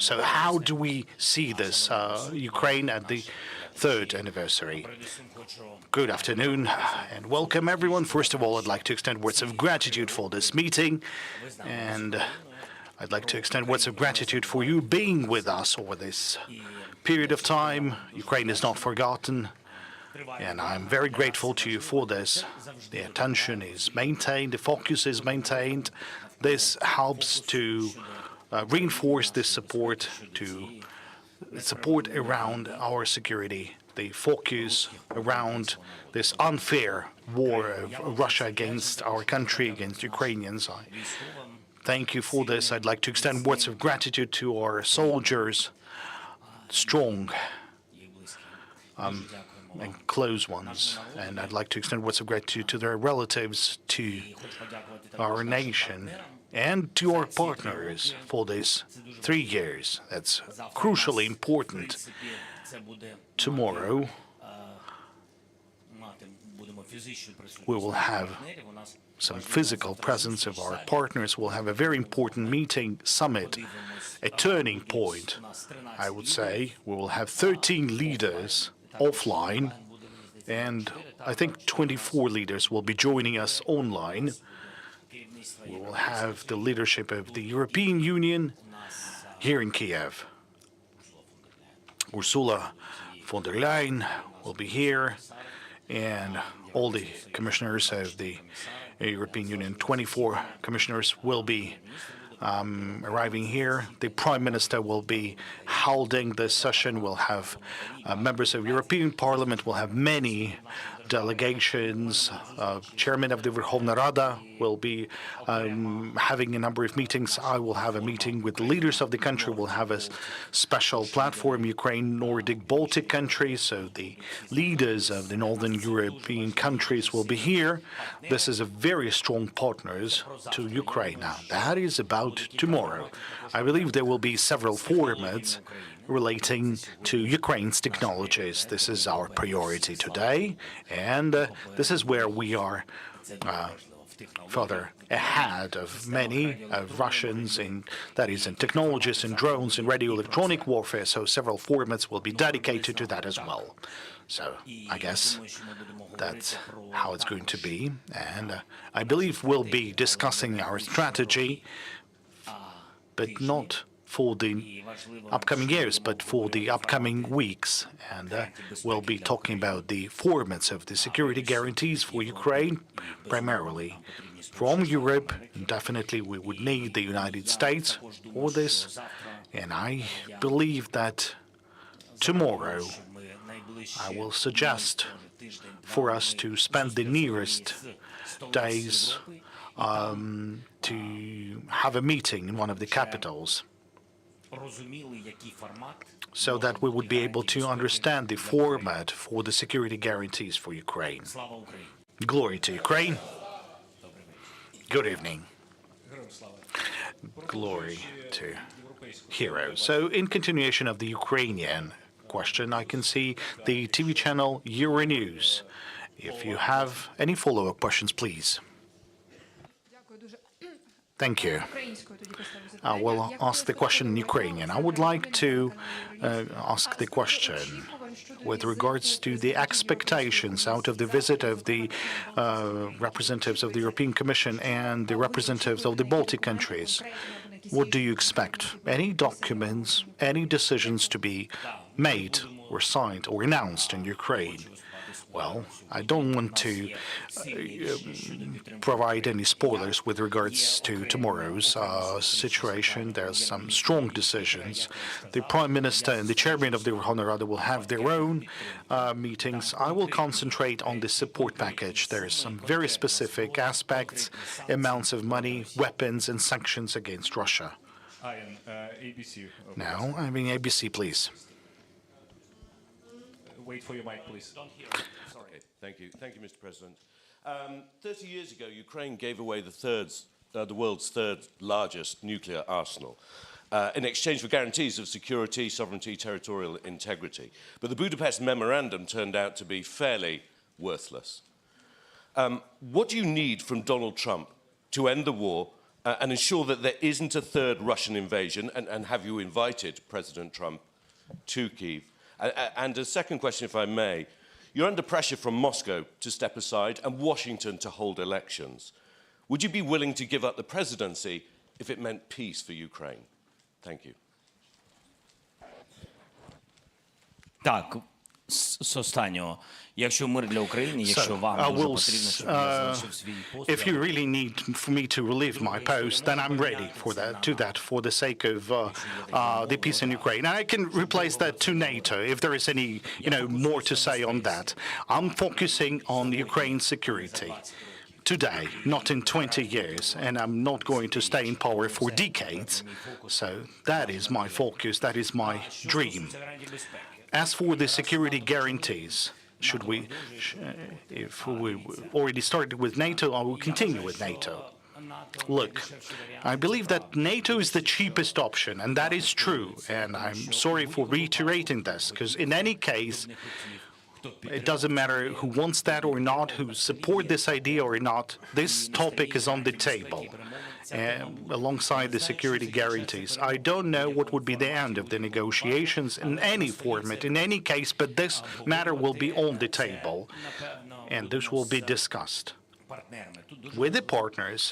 So how do we see this Ukraine at the third anniversary? Good afternoon and welcome everyone. First of all, I'd like to extend words of gratitude for this meeting, and I'd like to extend words of gratitude for you being with us over this period of time. Ukraine is not forgotten, and I'm very grateful to you for this. The attention is maintained, the focus is maintained. This helps to reinforce this support around our security, the focus around this unfair war of Russia against our country, against Ukrainians. I thank you for this. I'd like to extend words of gratitude to our soldiers, strong and close ones, and I'd like to extend words of gratitude to their relatives, to our nation, and to our partners for these 3 years. That's crucially important. Tomorrow, we will have some physical presence of our partners. We'll have a very important meeting, summit, a turning point, I would say. We will have 13 leaders offline, and I think 24 leaders will be joining us online. We will have the leadership of the European Union here in Kiev. Ursula von der Leyen will be here, and all the commissioners of the European Union, 24 commissioners, will be arriving here. The Prime Minister will be holding this session. We'll have members of European Parliament. We'll have many delegations. Chairman of the Verkhovna Rada will be having a number of meetings. I will have a meeting with the leaders of the country. We'll have a special platform, Ukraine, Nordic, Baltic countries. So the leaders of the Northern European countries will be here. This is a very strong partners to Ukraine. Now, that is about tomorrow. I believe there will be several formats relating to Ukraine's technologies. This is our priority today, and this is where we are further ahead of many Russians, that is, in technologies, in drones, in radio electronic warfare, so several formats will be dedicated to that as well. So I guess that's how it's going to be, and I believe we'll be discussing our strategy, but not for the upcoming years, but for the upcoming weeks. And we'll be talking about the formats of the security guarantees for Ukraine, primarily from Europe. And definitely we would need the United States for this. And I believe that tomorrow I will suggest for us to spend the nearest days to have a meeting in one of the capitals, so that we would be able to understand the format for the security guarantees for Ukraine. Glory to Ukraine. Good evening. Glory to heroes. So in continuation of the Ukrainian question, I can see the TV channel Euronews. If you have any follow-up questions, please. Thank you. I will ask the question in Ukrainian. I would like to ask the question with regards to the expectations out of the visit of the representatives of the European Commission and the representatives of the Baltic countries. What do you expect? Any documents, any decisions to be made or signed or announced in Ukraine? Well, I don't want to provide any spoilers with regards to tomorrow's situation. There's some strong decisions. The Prime Minister and the Chairman of the Verkhovna Rada will have their own meetings. I will concentrate on the support package. There's some very specific aspects, amounts of money, weapons, and sanctions against Russia. Now, ABC, please. Wait for your mic, please. Sorry. Thank you, Mr. President. 30 years ago, Ukraine gave away the world's third largest nuclear arsenal in exchange for guarantees of security, sovereignty, territorial integrity. But the Budapest Memorandum turned out to be fairly worthless. What do you need from Donald Trump to end the war and ensure that there isn't a third Russian invasion? And have you invited President Trump to Kyiv? And a second question, if I may. You're under pressure from Moscow to step aside and Washington to hold elections. Would you be willing to give up the presidency if it meant peace for Ukraine? Thank you. Так, з останнього. Якщо мир для України, якщо вам I дуже will, потрібно, щоб я залишив свій пост, if you really need for me to relieve my post, then I'm ready for that, for the sake of the peace in Ukraine. And I can replace that to NATO if there is any, more to say on that. I'm focusing on Ukraine's security today, not in 20 years, and I'm not going to stay in power for decades. So that is my focus, that is my dream. As for the security guarantees, if we already started with NATO, I will continue with NATO. Look, I believe that NATO is the cheapest option, and that is true. And I'm sorry for reiterating this, because in any case, it doesn't matter who wants that or not, who support this idea or not, this topic is on the table. Alongside the security guarantees. I don't know what would be the end of the negotiations in any format, in any case, but this matter will be on the table, and this will be discussed with the partners.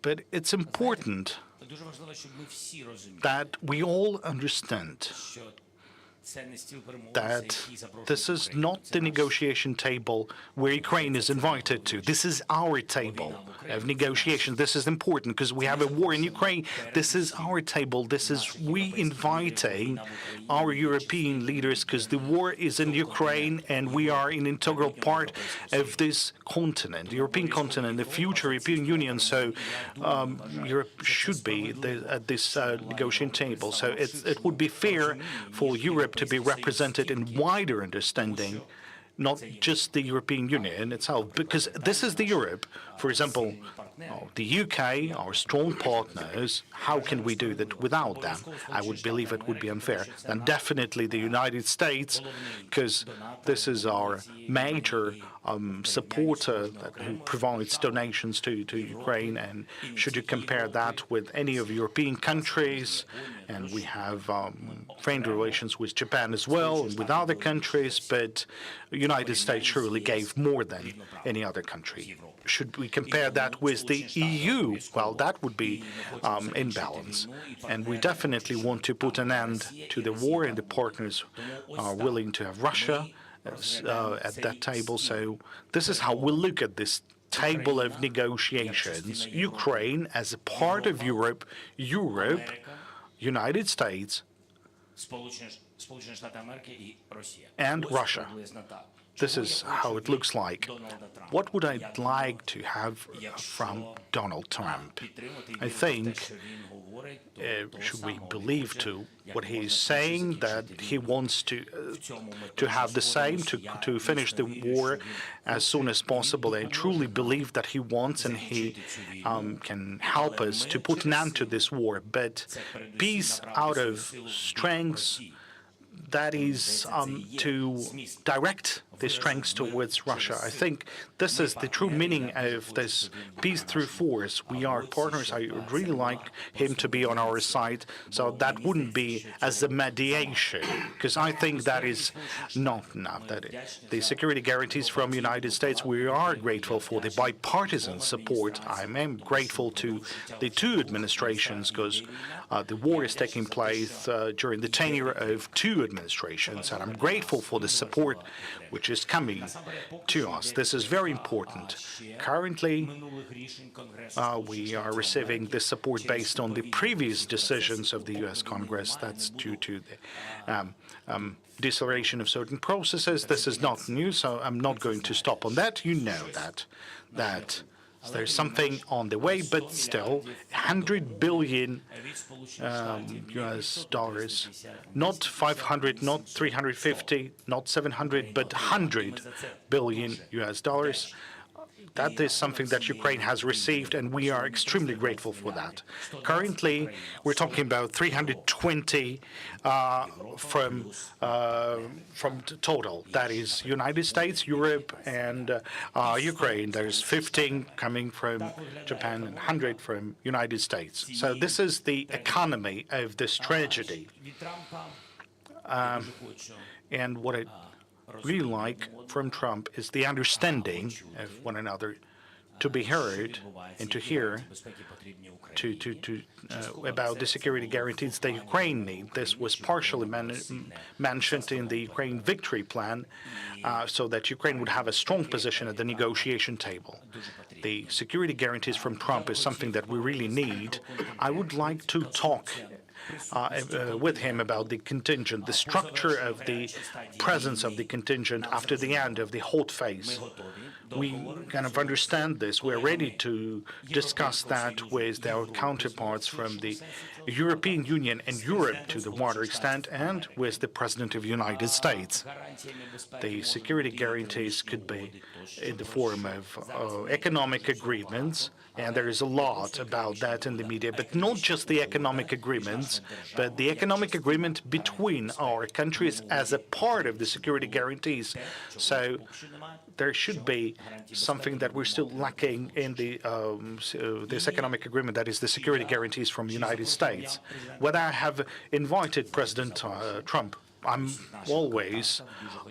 But it's important that we all understand that this is not the negotiation table where Ukraine is invited to. This is our table of negotiation. This is important because we have a war in Ukraine. This is our table. This is we inviting our European leaders because the war is in Ukraine and we are an integral part of this continent, the European continent, the future European Union. So Europe should be at this negotiation table. So it would be fair for Europe to be represented in wider understanding, not just the European Union itself, because this is the Europe. For example, the UK, our strong partners, how can we do that without them? I would believe it would be unfair. And definitely the United States, because this is our major supporter who provides donations to Ukraine. And should you compare that with any of European countries, and we have friendly relations with Japan as well, and with other countries, but the United States surely gave more than any other country. Should we compare that with the EU? Well, that would be imbalance. And we definitely want to put an end to the war, and the partners are willing to have Russia at that table. So this is how we look at this table of negotiations. Ukraine as a part of Europe, United States, and Russia. This is how it looks like. What would I like to have from Donald Trump? I think, should we believe to what he is saying, that he wants to have the same, to finish the war as soon as possible. I truly believe that he wants and he can help us to put an end to this war. But peace out of strengths, that is to direct the strengths towards Russia. I think this is the true meaning of this peace through force. We are partners. I would really like him to be on our side. So that wouldn't be as a mediation, because I think that is not enough. That the security guarantees from the United States, we are grateful for the bipartisan support. I am grateful to the two administrations, because the war is taking place during the tenure of two administrations, and I'm grateful for the support which is coming to us. This is very important. Currently, we are receiving this support based on the previous decisions of the U.S. Congress. That's due to the deceleration of certain processes. This is not new, so I'm not going to stop on that. You know that there's something on the way, but still, $100 billion US dollars, not 500, not 350, not 700, but 100 billion US dollars that is something that Ukraine has received, and we are extremely grateful for that. Currently, we're talking about 320 from total. That is United States, Europe, and Ukraine. There's 15 coming from Japan and 100 from United States. So this is the economy of this tragedy. And what I really like from Trump is the understanding of one another, to be heard and to hear about the security guarantees that Ukraine needs. This was partially mentioned in the Ukraine victory plan, so that Ukraine would have a strong position at the negotiation table. The security guarantees from Trump is something that we really need. I would like to talk with him about the contingent, the structure of the presence of the contingent after the end of the hold phase. We kind of understand this. We're ready to discuss that with our counterparts from the European Union and Europe to the wider extent, and with the President of the United States. The security guarantees could be in the form of economic agreements, and there is a lot about that in the media, but not just the economic agreements, but the economic agreement between our countries as a part of the security guarantees. So there should be something that we're still lacking in this economic agreement, that is the security guarantees from the United States. When I have invited President Trump, I'm always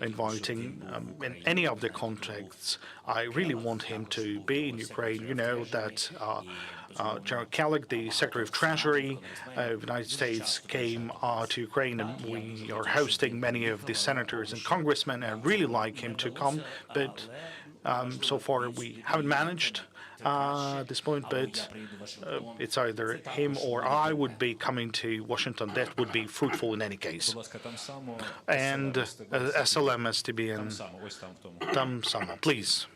inviting in any of the contexts. I really want him to be in Ukraine. You know that General Kellogg, the Secretary of Treasury of the United States, came to Ukraine, and we are hosting many of the senators and congressmen. I really like him to come, but so far we haven't managed at this point, but it's either him or I would be coming to Washington. That would be fruitful in any case. And SLM, STB, and там само, please.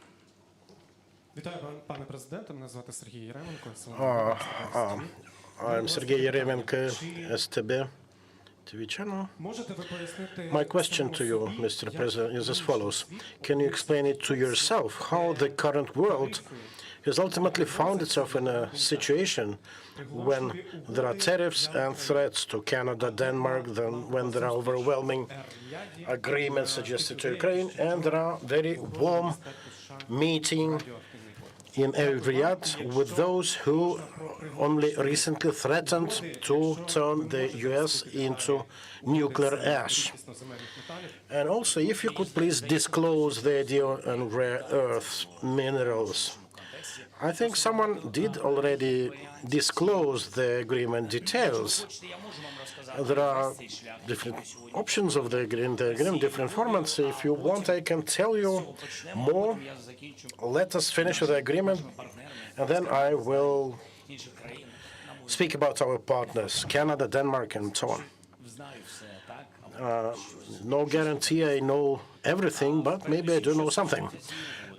I'm Sergei Yeremenko, STB TV channel. My question to you, Mr. President, is as follows. Can you explain it to yourself how the current world has ultimately found itself in a situation when there are tariffs and threats to Canada, Denmark, then when there are overwhelming agreements suggested to Ukraine, and there are very warm meetings in Riyadh with those who only recently threatened to turn the U.S. into nuclear ash. And also, if you could please disclose the idea on rare earth minerals. I think someone did already disclose the agreement details. There are different options of the agreement, different formats. If you want, I can tell you more. Let us finish with the agreement, and then I will speak about our partners, Canada, Denmark, and so on. No guarantee I know everything, but maybe I do know something.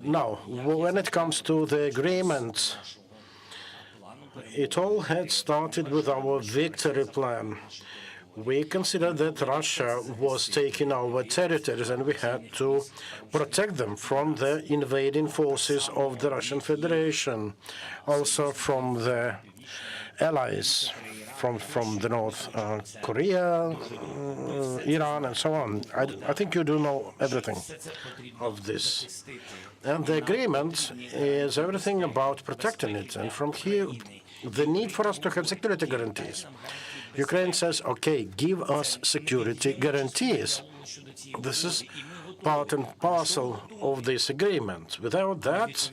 Now, when it comes to the agreement, it all had started with our victory plan. We considered that Russia was taking our territories, and we had to protect them from the invading forces of the Russian Federation, also from the allies from the North Korea, Iran, and so on. I think you do know everything of this. And the agreement is everything about protecting it. And from here, the need for us to have security guarantees. Ukraine says, okay, give us security guarantees. This is part and parcel of this agreement. Without that,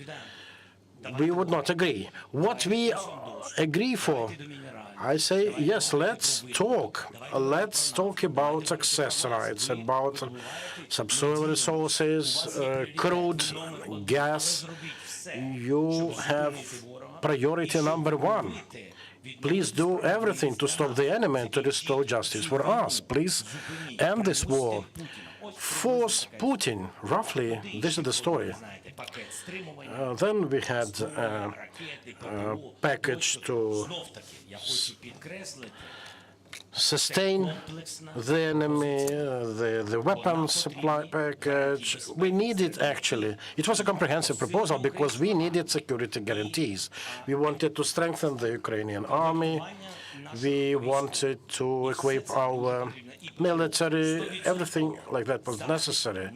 we would not agree. What we agree for, I say, yes, let's talk. Let's talk about access rights, about subsoil resources, crude, gas. You have priority number one. Please do everything to stop the enemy and to restore justice for us. Please end this war. Force Putin. Roughly, this is the story. Then we had a package to sustain the enemy, the weapons supply package. We needed, actually, it was a comprehensive proposal because we needed security guarantees. We wanted to strengthen the Ukrainian army. We wanted to equip our military. Everything like that was necessary.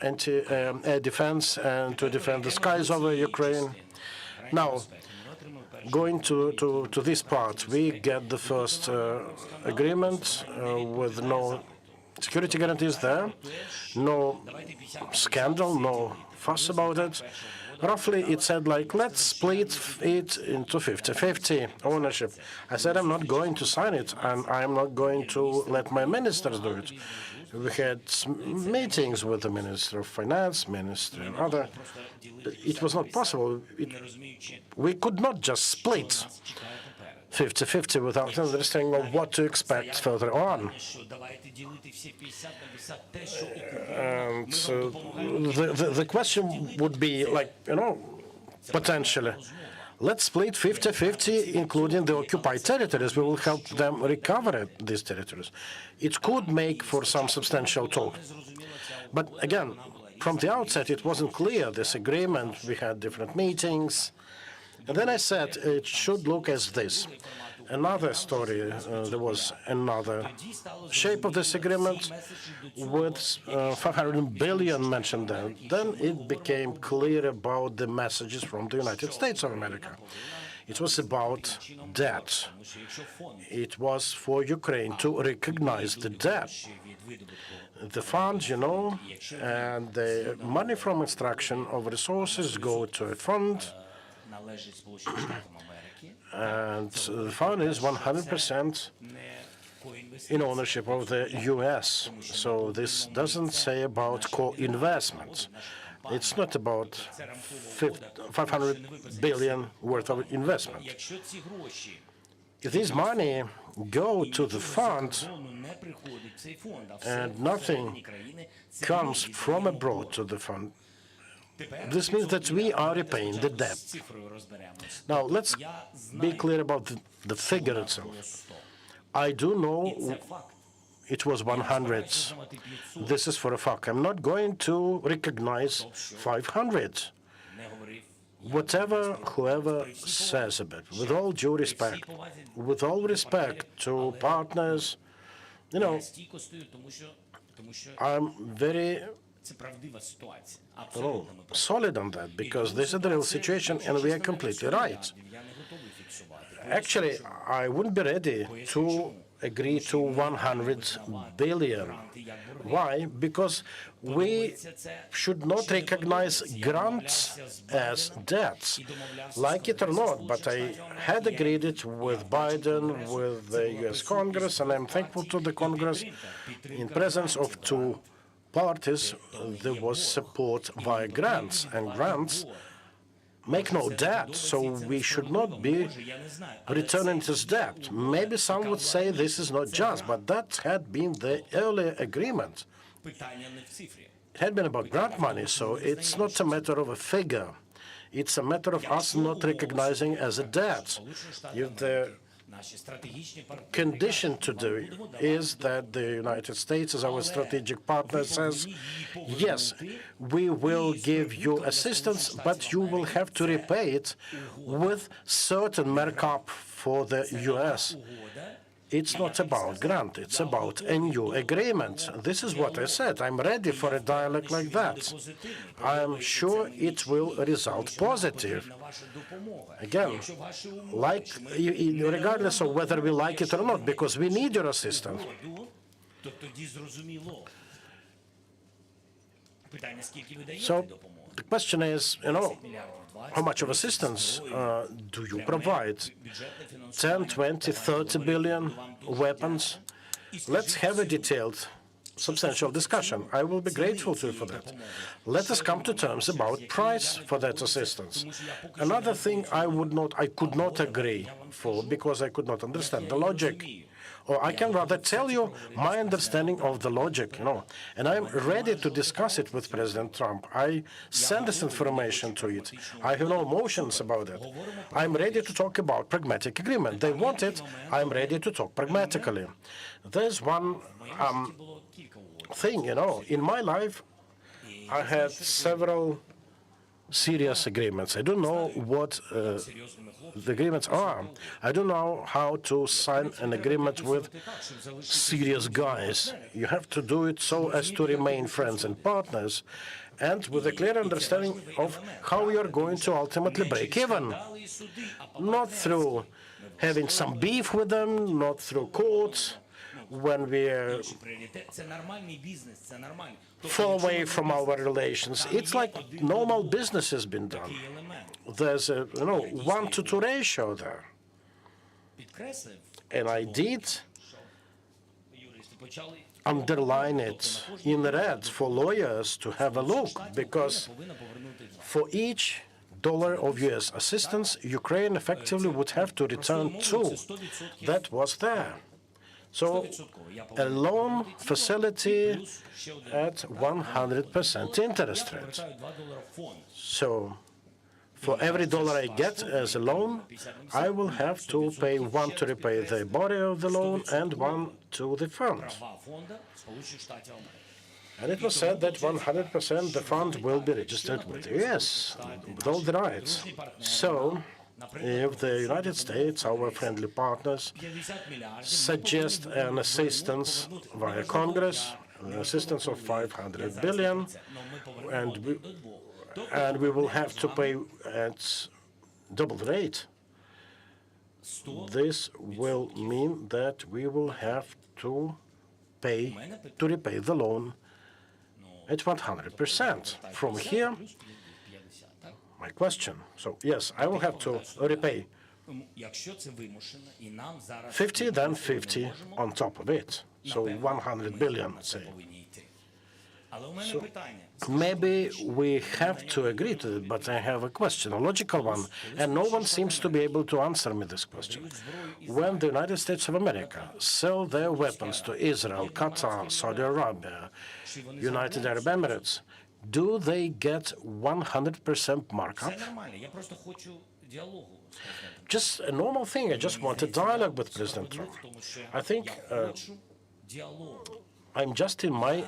Anti-air defense and to defend the skies over Ukraine. Now, going to this part, we get the first agreement with no security guarantees there, no scandal, no fuss about it. Roughly, it said, like, let's split it into 50-50 ownership. I said, I'm not going to sign it, and I'm not going to let my ministers do it. We had meetings with the Minister of Finance, Minister and other. It was not possible. We could not just split 50-50 without understanding of what to expect further on. And the question would be, like, potentially, let's split 50-50, including the occupied territories. We will help them recover these territories. It could make for some substantial talk. But again, from the outset, it wasn't clear, this agreement. We had different meetings. And then I said it should look as this. Another story, there was another shape of this agreement with 500 billion mentioned there. Then it became clear about the messages from the United States of America. It was about debt. It was for Ukraine to recognize the debt. The funds, and the money from extraction of resources go to a fund. And the fund is 100% in ownership of the U.S. So this doesn't say about co-investments. It's not about 500 billion worth of investment. If this money go to the fund and nothing comes from abroad to the fund, this means that we are repaying the debt. Now, let's be clear about the figure itself. I do know it was 100. This is for a fact. I'm not going to recognize 500. Whoever says about it, with all due respect, with all respect to partners, I'm very solid on that, because this is the real situation, and we are completely right. Actually, I wouldn't be ready to agree to 100 billion. Why? Because we should not recognize grants as debts, like it or not. But I had agreed it with Biden, with the U.S. Congress, and I'm thankful to the Congress. In presence of two parties, there was support via grants, and grants make no debt, so we should not be returning this debt. Maybe some would say this is not just, but that had been the earlier agreement. It had been about grant money, so it's not a matter of a figure. It's a matter of us not recognizing as a debt. If the condition to do is that the United States, as our strategic partner, says, yes, we will give you assistance, but you will have to repay it with certain markup for the U.S. It's not about grant, it's about a new agreement. This is what I said. I'm ready for a dialogue like that. I'm sure it will result positive. Again, regardless of whether we like it or not, because we need your assistance. So the question is, how much of assistance do you provide? 10, 20, 30 billion weapons? Let's have a detailed, substantial discussion. I will be grateful to you for that. Let us come to terms about price for that assistance. Another thing I could not agree for, because I could not understand the logic Or I can rather tell you my understanding of the logic, and I'm ready to discuss it with President Trump. I send this information to it. I have no emotions about it. I'm ready to talk about pragmatic agreement. They want it. I'm ready to talk pragmatically. There's one thing, in my life, I had several serious agreements. I don't know what the agreements are. I don't know how to sign an agreement with serious guys. You have to do it so as to remain friends and partners, and with a clear understanding of how you're going to ultimately break even. Not through having some beef with them, not through courts, when we fall away from our relations. It's like normal business has been done. There's a 1-to-2 ratio there. And I did underline it in red for lawyers to have a look, because for each dollar of U.S. assistance, Ukraine effectively would have to return $2. That was there. So a loan facility at 100% interest rate. So for every dollar I get as a loan, I will have to pay one to repay the body of the loan and one to the fund. And it was said that 100% the fund will be registered with the U.S., with all the rights. So if the United States, our friendly partners, suggest an assistance via Congress, an assistance of $500 billion, and we will have to pay at double the rate, this will mean that we will have to repay the loan at 100%. From here, my question. So, yes, I will have to repay 50, then 50 on top of it. So 100 billion, say. So maybe we have to agree to it, but I have a question, a logical one, and no one seems to be able to answer me this question. When the United States of America sell their weapons to Israel, Qatar, Saudi Arabia, United Arab Emirates, do they get 100% markup? Just a normal thing. I just want a dialogue with President Trump. I think I'm just in my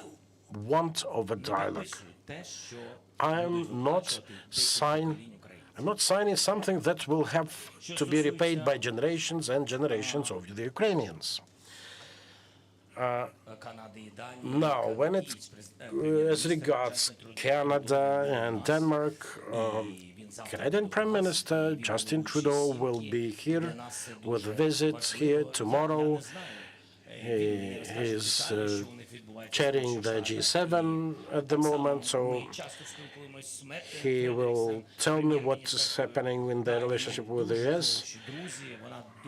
want of a dialogue. I'm not signing something that will have to be repaid by generations and generations of the Ukrainians. Now, when it as regards Canada and Denmark, Canadian Prime Minister Justin Trudeau will be here with a visit here tomorrow. He is chairing the G7 at the moment, so he will tell me what's happening in the relationship with the U.S.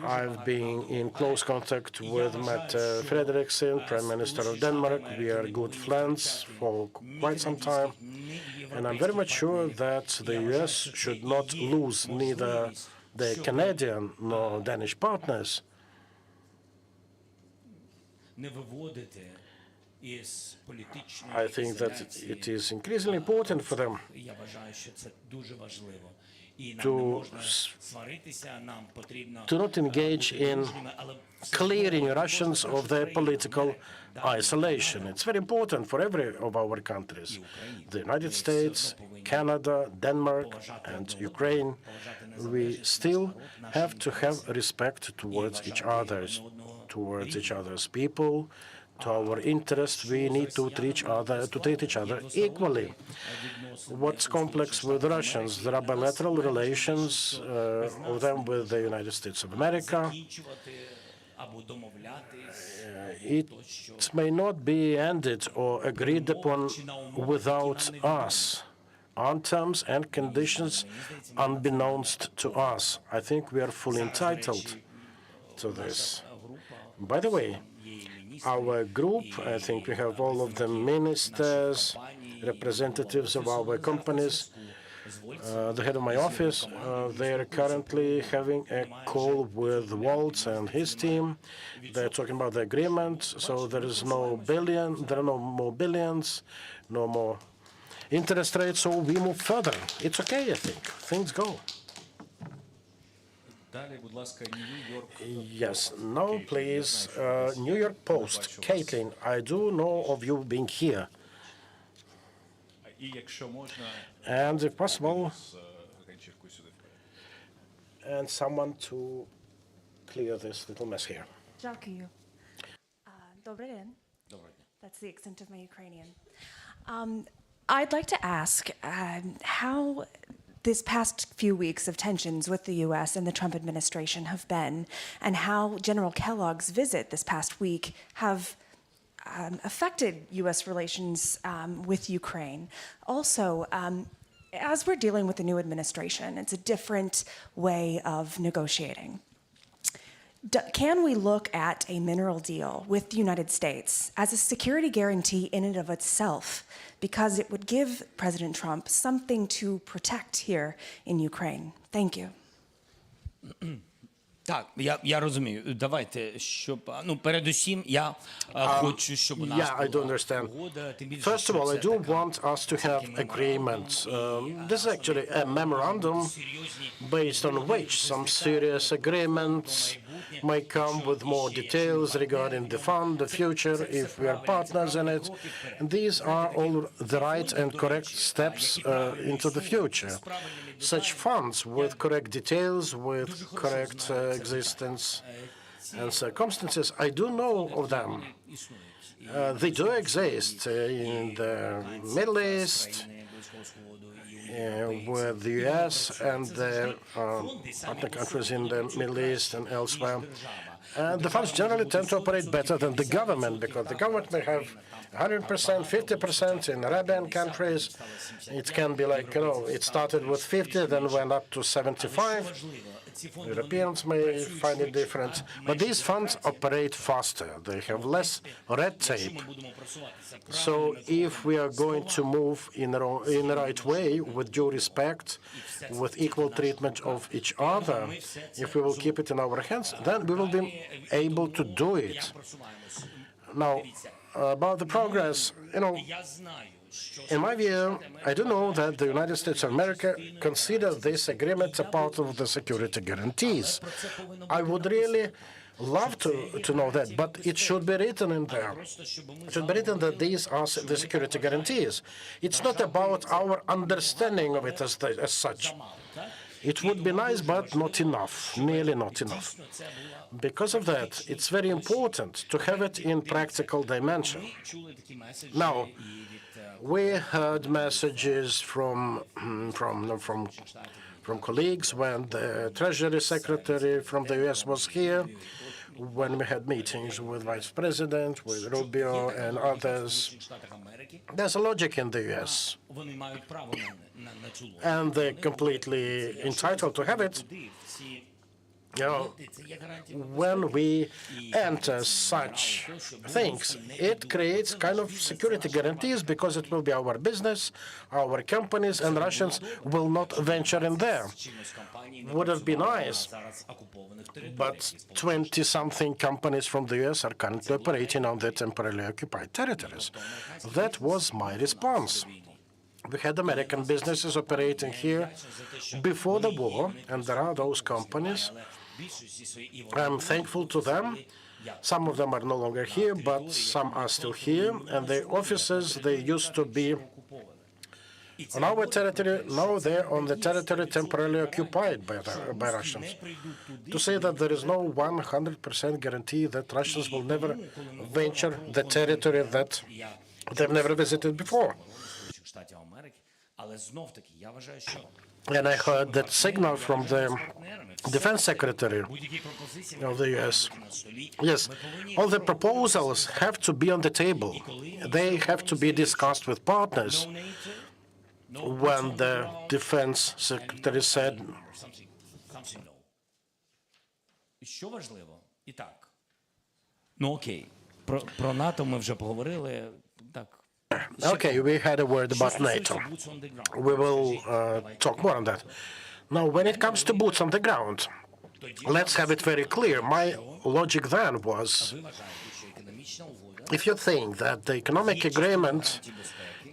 I've been in close contact with Mette Frederiksen, Prime Minister of Denmark. We are good friends for quite some time, and I'm very much sure that the U.S. should not lose neither the Canadian nor Danish partners. I think that it is increasingly important for them to not engage in clearing Russians of their political isolation. It's very important for every of our countries, the United States, Canada, Denmark, and Ukraine. We still have to have respect towards each other's people, to our interests. We need to treat each other equally. What's complex with Russians? There are bilateral relations of them with the United States of America. It may not be ended or agreed upon without us, on terms and conditions unbeknownst to us. I think we are fully entitled to this. By the way, our group, I think we have all of the ministers, representatives of our companies, the head of my office. They are currently having a call with Waltz and his team. They're talking about the agreement, so there is there are no more billions, no more interest rates, so we move further. It's okay, I think. Things go. Yes. Now, please, New York Post. Caitlin, I do know of you being here. And if possible, and someone to clear this little mess here. Дякую. Добрий день. That's the extent of my Ukrainian. I'd like to ask how this past few weeks of tensions with the U.S. and the Trump administration have been, and how General Kellogg's visit this past week have affected U.S. relations with Ukraine. Also, as we're dealing with the new administration, it's a different way of negotiating. Can we look at a mineral deal with the United States as a security guarantee in and of itself, because it would give President Trump something to protect here in Ukraine? Thank you. Так, я розумію. Давайте, щоб передусім я хочу, щоб у нас Yeah, I do understand. First of all, I do want us to have agreements. This is actually a memorandum based on which some serious agreements might come with more details regarding the fund, the future, if we are partners in it. And these are all the right and correct steps into the future. Such funds with correct details, with correct existence and circumstances, I do know of them. They do exist in the Middle East, with the U.S. and the other countries in the Middle East and elsewhere. And the funds generally tend to operate better than the government, because the government may have 100%, 50% in Arabian countries. It can be like, it started with 50, then went up to 75. Europeans may find it different. But these funds operate faster. They have less red tape. So if we are going to move in the right way, with due respect, with equal treatment of each other, if we will keep it in our hands, then we will be able to do it. Now, about the progress, in my view, I do know that the United States of America consider this agreement a part of the security guarantees. I would really love to know that, but it should be written in there. It should be written that these are the security guarantees. It's not about our understanding of it as such. It would be nice, but not enough, nearly not enough. Because of that, it's very important to have it in practical dimension. Now, we heard messages from colleagues when the Treasury Secretary from the U.S. was here, when we had meetings with Vice President, with Rubio and others. There's a logic in the U.S. And they're completely entitled to have it. When we enter such things, it creates kind of security guarantees, because it will be our business, our companies, and Russians will not venture in there. Would have been nice, but 20-something companies from the U.S. are currently operating on the temporarily occupied territories. That was my response. We had American businesses operating here before the war, and there are those companies. I'm thankful to them. Some of them are no longer here, but some are still here. And the offices, they used to be on our territory. Now they're on the territory temporarily occupied by Russians. To say that there is no 100% guarantee that Russians will never venture the territory that they've never visited before. And I heard that signal from the Defense Secretary of the U.S. Yes, all the proposals have to be on the table. They have to be discussed with partners. When the Defense Secretary said, Що важливо? І так. Окей. Про НАТО ми вже поговорили. Так. Okay, we had a word about NATO. We will talk more on that. Now, when it comes to boots on the ground, let's have it very clear. My logic then was, if you think that the economic agreement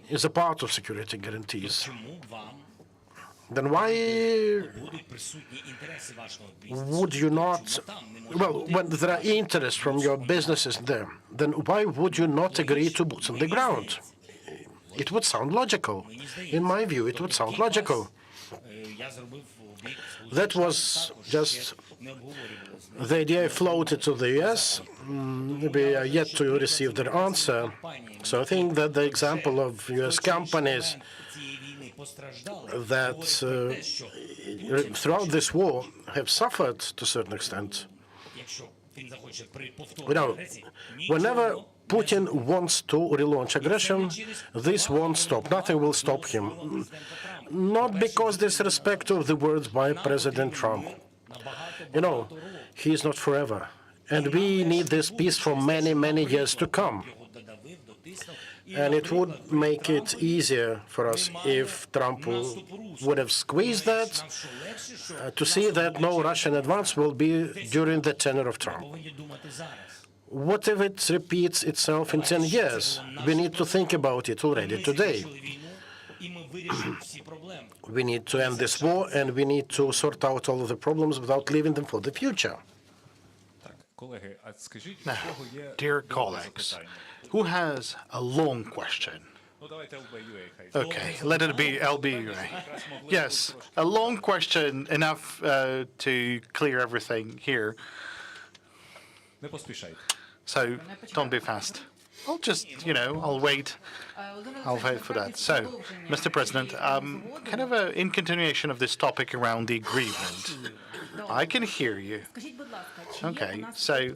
is a part of security guarantees, then why would you not, well, when there are interests from your businesses there, then why would you not agree to boots on the ground? It would sound logical. In my view, it would sound logical. That was just the idea I floated to the US. We are yet to receive their answer. So I think that the example of US companies that throughout this war have suffered to a certain extent. You know, whenever Putin wants to relaunch aggression, this won't stop. Nothing will stop him. Not because disrespect of the words by President Trump. You know, he is not forever. And we need this peace for many, many years to come. And it would make it easier for us if Trump would have squeezed that to see that no Russian advance will be during the tenure of Trump. What if it repeats itself in 10 years? We need to think about it already today. We need to end this war, and we need to sort out all of the problems without leaving them for the future. Now, dear colleagues, who has a long question? Okay, let it be LB. Yes, a long question, enough to clear everything here. So don't be fast. I'll just, I'll wait. I'll wait for that. So, Mr. President, kind of in continuation of this topic around the agreement, I can hear you. Okay, so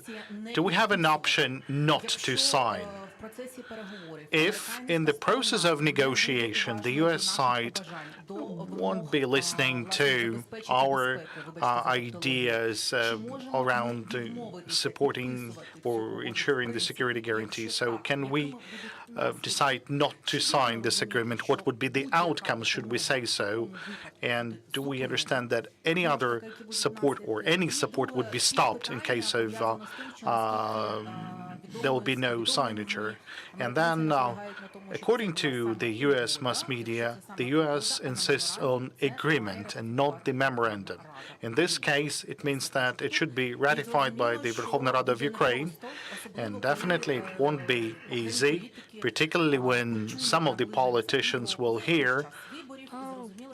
do we have an option not to sign? If, in the process of negotiation, the U.S. side won't be listening to our ideas around supporting or ensuring the security guarantees, so can we decide not to sign this agreement? What would be the outcomes, should we say so? And do we understand that any other support or any support would be stopped in case of there will be no signature? And then, according to the U.S. mass media, the U.S. insists on agreement and not the memorandum. In this case, it means that it should be ratified by the Verkhovna Rada of Ukraine, and definitely it won't be easy, particularly when some of the politicians will hear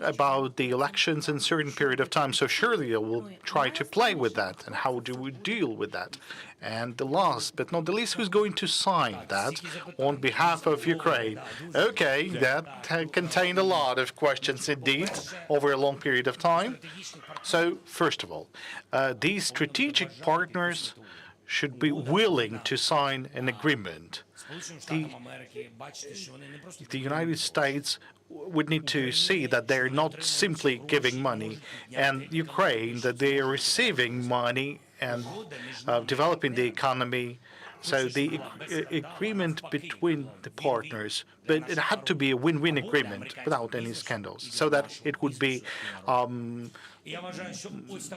about the elections in a certain period of time. So surely they will try to play with that. And how do we deal with that? And the last but not the least, who's going to sign that on behalf of Ukraine? Okay, that contained a lot of questions indeed over a long period of time. So first of all, these strategic partners should be willing to sign an agreement. The United States would need to see that they're not simply giving money, and Ukraine, that they are receiving money and developing the economy. So the agreement between the partners, but it had to be a win-win agreement without any scandals, so that it would be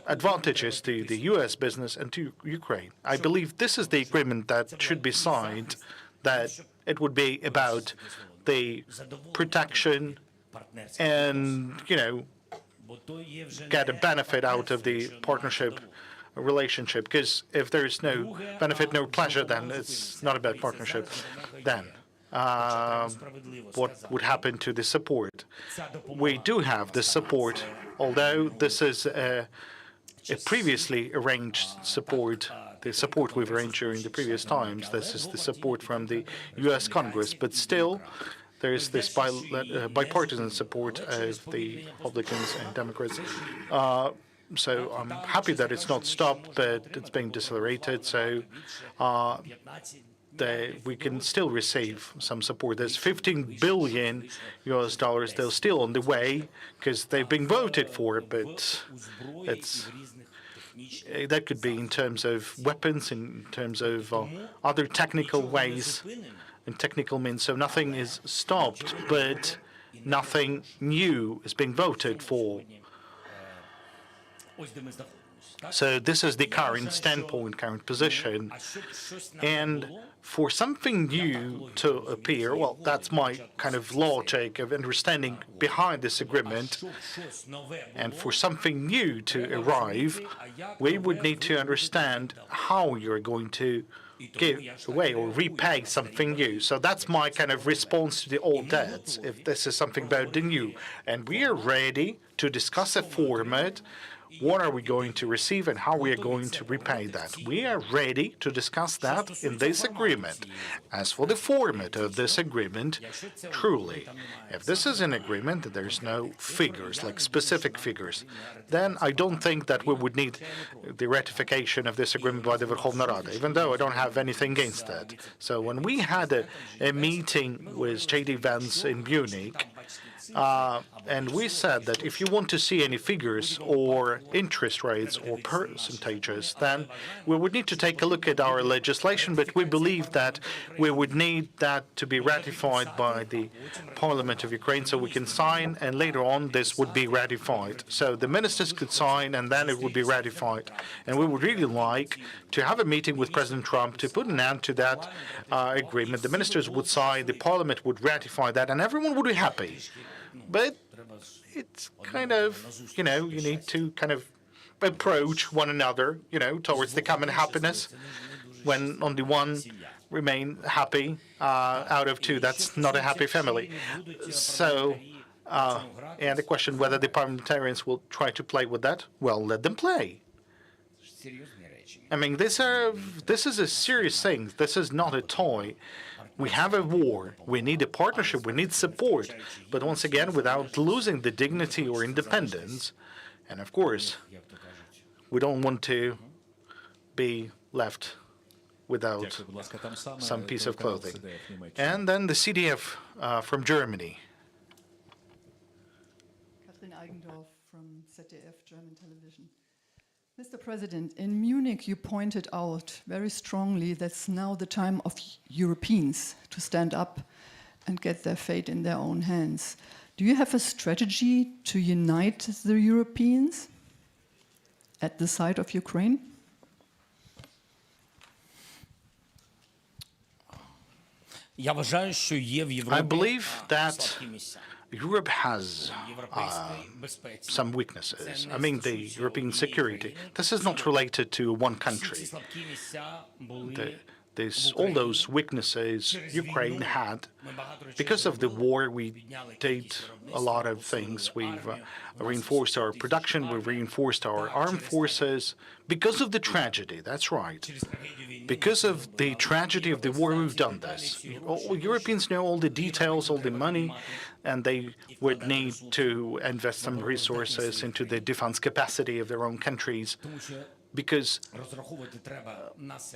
advantages to the U.S. business and to Ukraine. I believe this is the agreement that should be signed, that it would be about the protection and, get a benefit out of the partnership relationship. Because if there is no benefit, no pleasure, then it's not about partnership. Then what would happen to the support? We do have the support, although this is a previously arranged support. The support we've arranged during the previous times. This is the support from the U.S. Congress, but still there is this bipartisan support of the Republicans and Democrats. So I'm happy that it's not stopped, but it's being decelerated. So we can still receive some support. There's $15 billion. They're still on the way because they've been voted for, but that could be in terms of weapons, in terms of other technical ways. in technical means, so nothing is stopped, but nothing new is being voted for. So this is the current standpoint, current position. And for something new to appear, well, that's my kind of logic of understanding behind this agreement. And for something new to arrive, we would need to understand how you're going to give away or repay something new. So that's my kind of response to the old debts, if this is something about the new. And we are ready to discuss a format. What are we going to receive and how we are going to repay that? We are ready to discuss that in this agreement. As for the format of this agreement, truly, if this is an agreement that there's no figures, like specific figures, then I don't think that we would need the ratification of this agreement by the Verkhovna Rada, even though I don't have anything against that. So when we had a meeting with J.D. Vance in Munich, and we said that if you want to see any figures or interest rates or percentages, then we would need to take a look at our legislation, but we believe that we would need that to be ratified by the Parliament of Ukraine so we can sign, and later on this would be ratified. So the ministers could sign and then it would be ratified. And we would really like to have a meeting with President Trump to put an end to that agreement. The ministers would sign, the Parliament would ratify that, and everyone would be happy. But it's kind of, you need to kind of approach one another, towards the common happiness. When only one remain happy out of two, that's not a happy family. So, and the question whether the parliamentarians will try to play with that, well, let them play. I mean, this is a serious thing. This is not a toy. We have a war. We need a partnership. We need support. But once again, without losing the dignity or independence. And of course, we don't want to be left without some piece of clothing. And then the CDF from Germany. Katrin Eigendorf from ZDF, German television. Mr. President, in Munich you pointed out very strongly that's now the time of Europeans to stand up and get their fate in their own hands. Do you have a strategy to unite the Europeans at the side of Ukraine? I believe that Europe has some weaknesses. I mean, the European security. This is not related to one country. All those weaknesses Ukraine had, because of the war, we did a lot of things. We've reinforced our production, we've reinforced our armed forces. Because of the tragedy, that's right. Because of the tragedy of the war, we've done this. Europeans know all the details, all the money, and they would need to invest some resources into the defense capacity of their own countries, because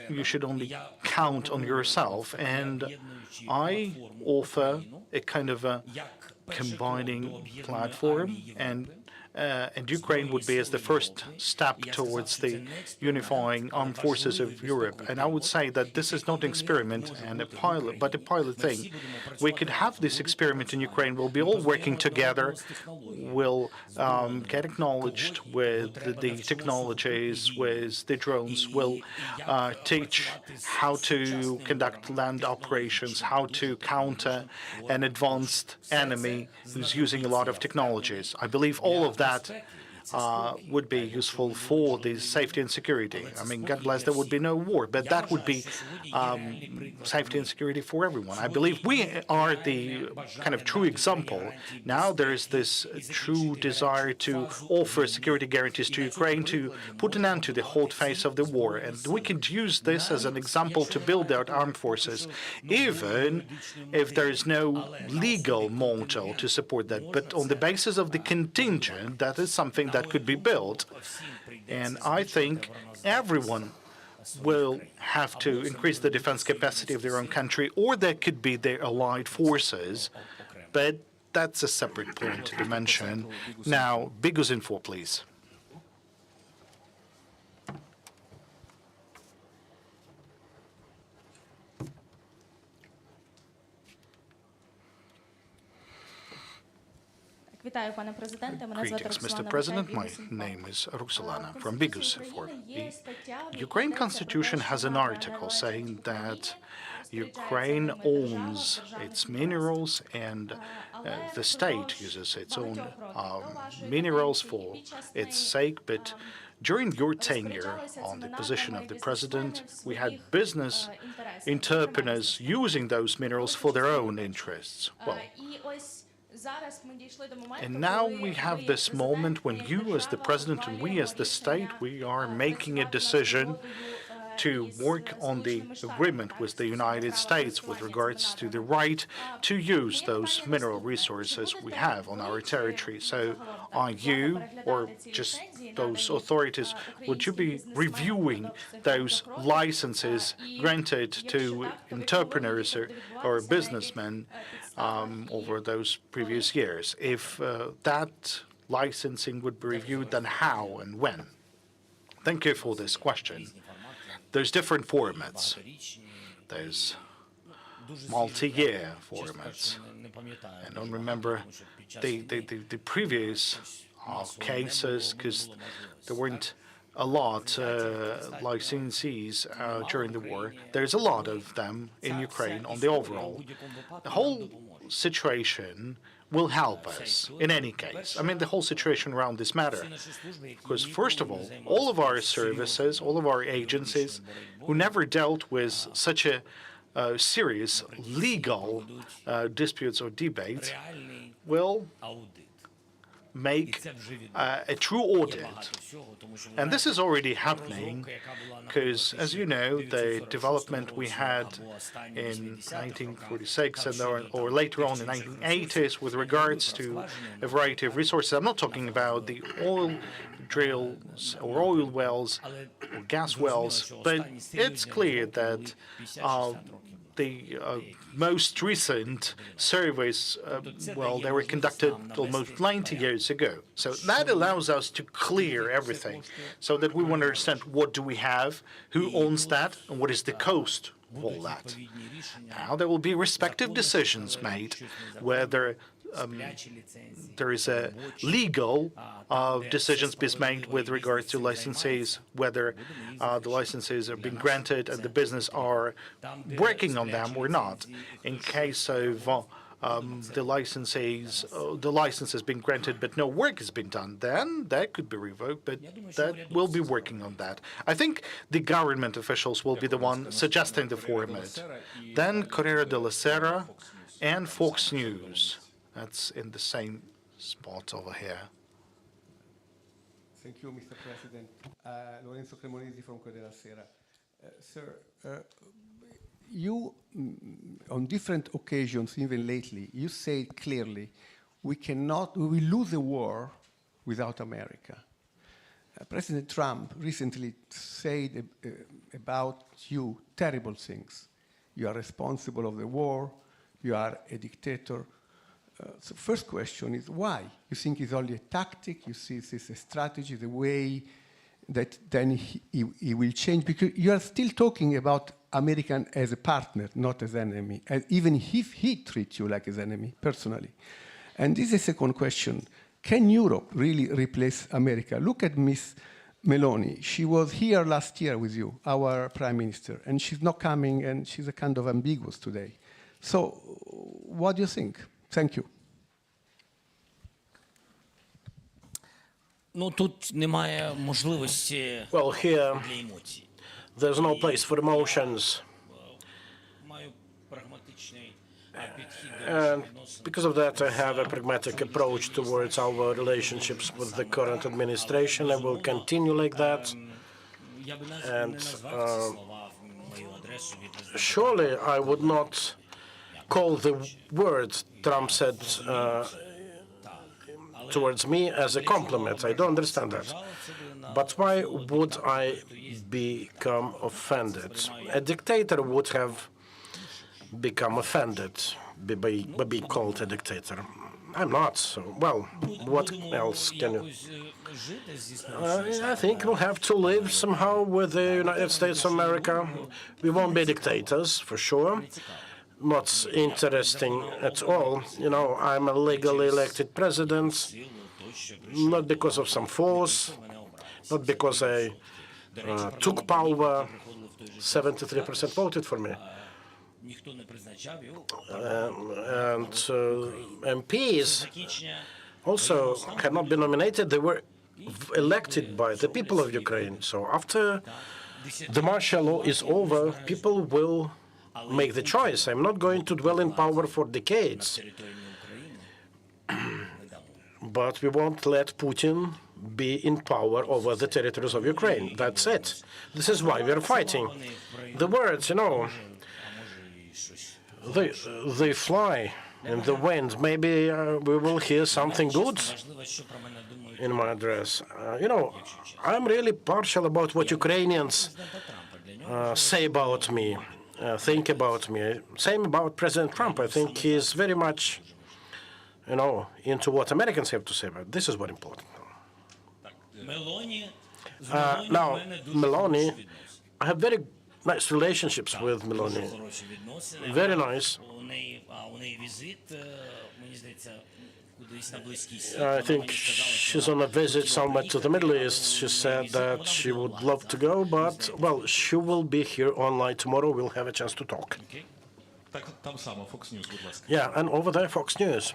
you should only count on yourself. And I offer a kind of a combining platform, and Ukraine would be as the first step towards the unifying armed forces of Europe. And I would say that this is not an experiment and a pilot, but a pilot thing. We could have this experiment in Ukraine. We'll be all working together. We'll get acknowledged with the technologies, with the drones. We'll teach how to conduct land operations, how to counter an advanced enemy who's using a lot of technologies. I believe all of that would be useful for the safety and security. I mean, God bless, there would be no war, but that would be safety and security for everyone. I believe we are the kind of true example. Now there is this true desire to offer security guarantees to Ukraine to put an end to the hot face of the war. And we could use this as an example to build out armed forces, even if there is no legal model to support that. But on the basis of the contingent, that is something that could be built. And I think everyone will have to increase the defense capacity of their own country, or there could be their allied forces, but that's a separate point to mention. Now, Biguzinfo, please. Вітаю, пане президенте. Мене звати Greetings, Mr. Роксолана President. My Бігус-Інфо. name is Ruxolana from Bigus for Є стаття, в the якій Ukraine йдеться Constitution про те, has що an Рада article належить saying that Україні, Ukraine розпоряджається ними держава в owns державних its інтересах. minerals and Але the state впродовж uses its own багатьох років до вашої minerals каденції for і під час its неї, sake, but during your tenure розпоряджалися on the цими position of надрами the president, бізнесмени we в had своїх, business інтересах, entrepreneurs зокрема, using those minerals for their own interests. Well, І ось зараз ми дійшли до моменту, and now коли we have ви, this moment when президент, you, як as the держава, president, and we, as the state, we are making a працювати над decision угодою, to із work on the Сполученими Штатами, agreement так, with the стосовно United права States with користування regards to цими the надрами. right to use Моє those питання mineral наступне. resources Чи we будете have on our ви, чи territory. So загалом, are так, you переглядати or ці just ліцензії, those надані, authorities, would you українським be бізнесменам reviewing впродовж цих those багатьох років? licenses І granted якщо to так, то в якому entrepreneurs вигляді буде or відбуватися, на businessmen яких підставах і over those previous years? If that licensing would be reviewed, then how and when? Thank you for this question. There's different formats. There's multi-year formats. I don't remember the previous cases because there weren't a lot licensees during the war. There's a lot of them in Ukraine on the overall. The whole situation will help us in any case. I mean, the whole situation around this matter. Because first of all of our services, all of our agencies who never dealt with such a serious legal disputes or debates will make a true audit. And this is already happening because, as you know, the development we had in 1946 and or later on in the 1980s with regards to a variety of resources. I'm not talking about the oil drills or oil wells or gas wells, but it's clear that the most recent surveys, well, they were conducted almost 90 years ago. So that allows us to clear everything so that we want to understand what do we have, who owns that, and what is the cost of all that. Now there will be respective decisions made whether there is a legal decisions being made with regards to licenses, whether the licenses are being granted and the business are working on them or not. In case of the licenses being granted but no work has been done, then that could be revoked, but that will be working on that. I think the government officials will be the one suggesting the format. Then Corriere della Sera and Fox News. That's in the same spot over here. Thank you, Mr. President. Lorenzo Cremonesi from Corriere della Sera. Sir, you, on different occasions, even lately, you said clearly, we will lose the war without America. President Trump recently said about you terrible things. You are responsible of the war, you are a dictator. So first question is why? You think it's only a tactic? You see this is a strategy, the way that then he will change? Because you are still talking about American as a partner, not as enemy, and even if he treats you like his enemy, personally. And this is a second question. Can Europe really replace America? Look at Miss Meloni. She was here last year with you, our prime minister, and she's not coming, and she's a kind of ambiguous today. So what do you think? Thank you. Ну, тут немає можливості Well, here для емоцій. there's no place for emotions. Маю прагматичний підхід до And відносин. because of that, I have a pragmatic approach towards our relationships with the current administration. I will continue like that. Я би не And, назвав ці слова в мою адресу від президента. Surely I would not call the words Trump said towards me as a compliment. I don't understand that. But why would I become offended? A dictator would have become offended by being called a dictator. I'm not. So, well, what else can you? I think we'll have to live somehow with the United States of America. We won't be dictators, for sure. not interesting at all. You know, I'm a legally elected president, not because of some force, not because I took power. 73% voted for me. And MPs also cannot be nominated. They were elected by the people of Ukraine. So after the martial law is over, people will make the choice. I'm not going to dwell in power for decades. But we won't let Putin be in power over the territories of Ukraine. That's it. This is why we are fighting. The words, you know, they fly in the wind. Maybe we will hear something good in my address. You know, I'm really partial about what Ukrainians say about me, think about me. Same about President Trump. I think he's very much, you know, into what Americans have to say about. This is what important. Now, Meloni, I have very nice relationships with Meloni. Very nice. I think she's on a visit somewhere to the Middle East. She said that she would love to go, but, well, she will be here online tomorrow. We'll have a chance to talk. Yeah, and over there, Fox News.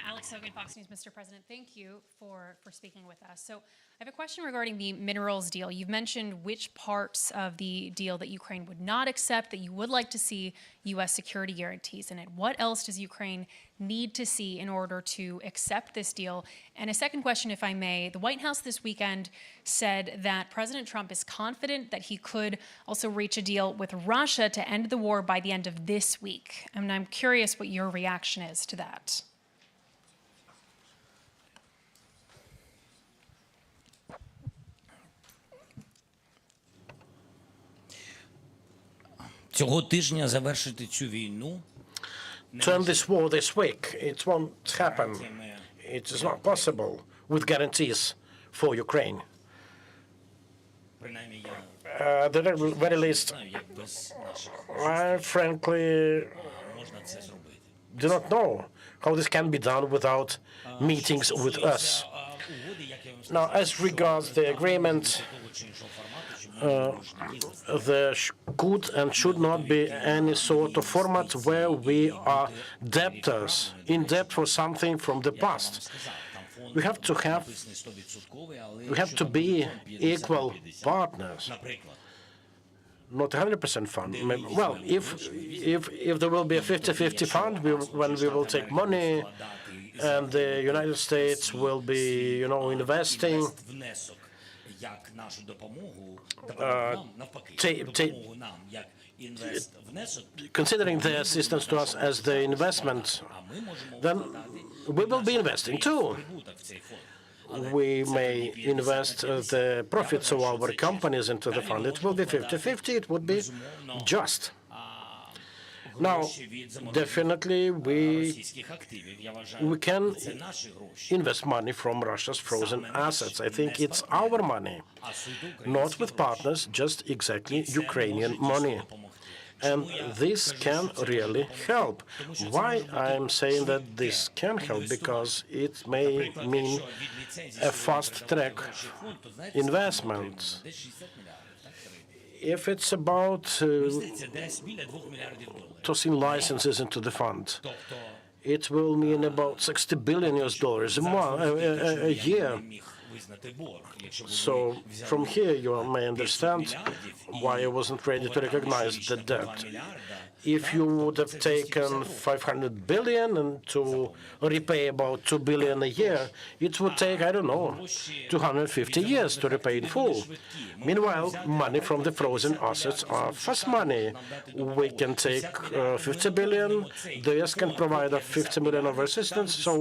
Alex Hogan, Fox News, Mr. President. Thank you for speaking with us. So I have a question regarding the minerals deal. You've mentioned which parts of the deal that Ukraine would not accept, that you would like to see U.S. security guarantees in it. What else does Ukraine need to see in order to accept this deal? And a second question, if I may. The White House this weekend said that President Trump is confident that he could also reach a deal with Russia to end the war by the end of this week. And I'm curious what your reaction is to that. Цього тижня завершити цю війну To end this war this week, it won't happen. It is not possible with guarantees for Ukraine. принаймні At the very least, я як без наших I frankly можна це зробити. do not know how this can be done without meetings with us. Угоди, як я вам Now, as regards the agreement, того чи іншого формату, щоб ми можна діяти. there could and should not be any sort of format where we are debtors, in debt for something from the past. We have to be equal partners, not 100% fund. Well, if there will be a 50-50 fund, when we will take money, and the United States will be, you know, investing. Як нашу допомогу, Take- нам, як інвест-внесок, Considering the assistance to us as the investment, then we will be investing too. прибуток в цей фонд. We may invest the profits of our companies into the fund. It will be 50-50. It would be just. Now, definitely, Російських активів, я вважаю, we can це наші гроші. invest money from Russia's frozen assets. I think it's our money, not with partners, just exactly Ukrainian money. And this can really help. Why I'm saying that this can help? Because it may mean a fast-track investment. If it's about Це десь біля $2 мільярдів. tossing licenses into the fund, Тобто it will mean about $60 billion a year. міг визнати борг, якщо б So from here you may understand why I wasn't ready to recognize the debt. If you would have taken $500 billion and to repay about $2 billion a year, it would take, I don't know, 250 years to repay in full. Meanwhile, money from the frozen assets are fast money. We can take $50 billion, the US can provide $50 million of assistance, so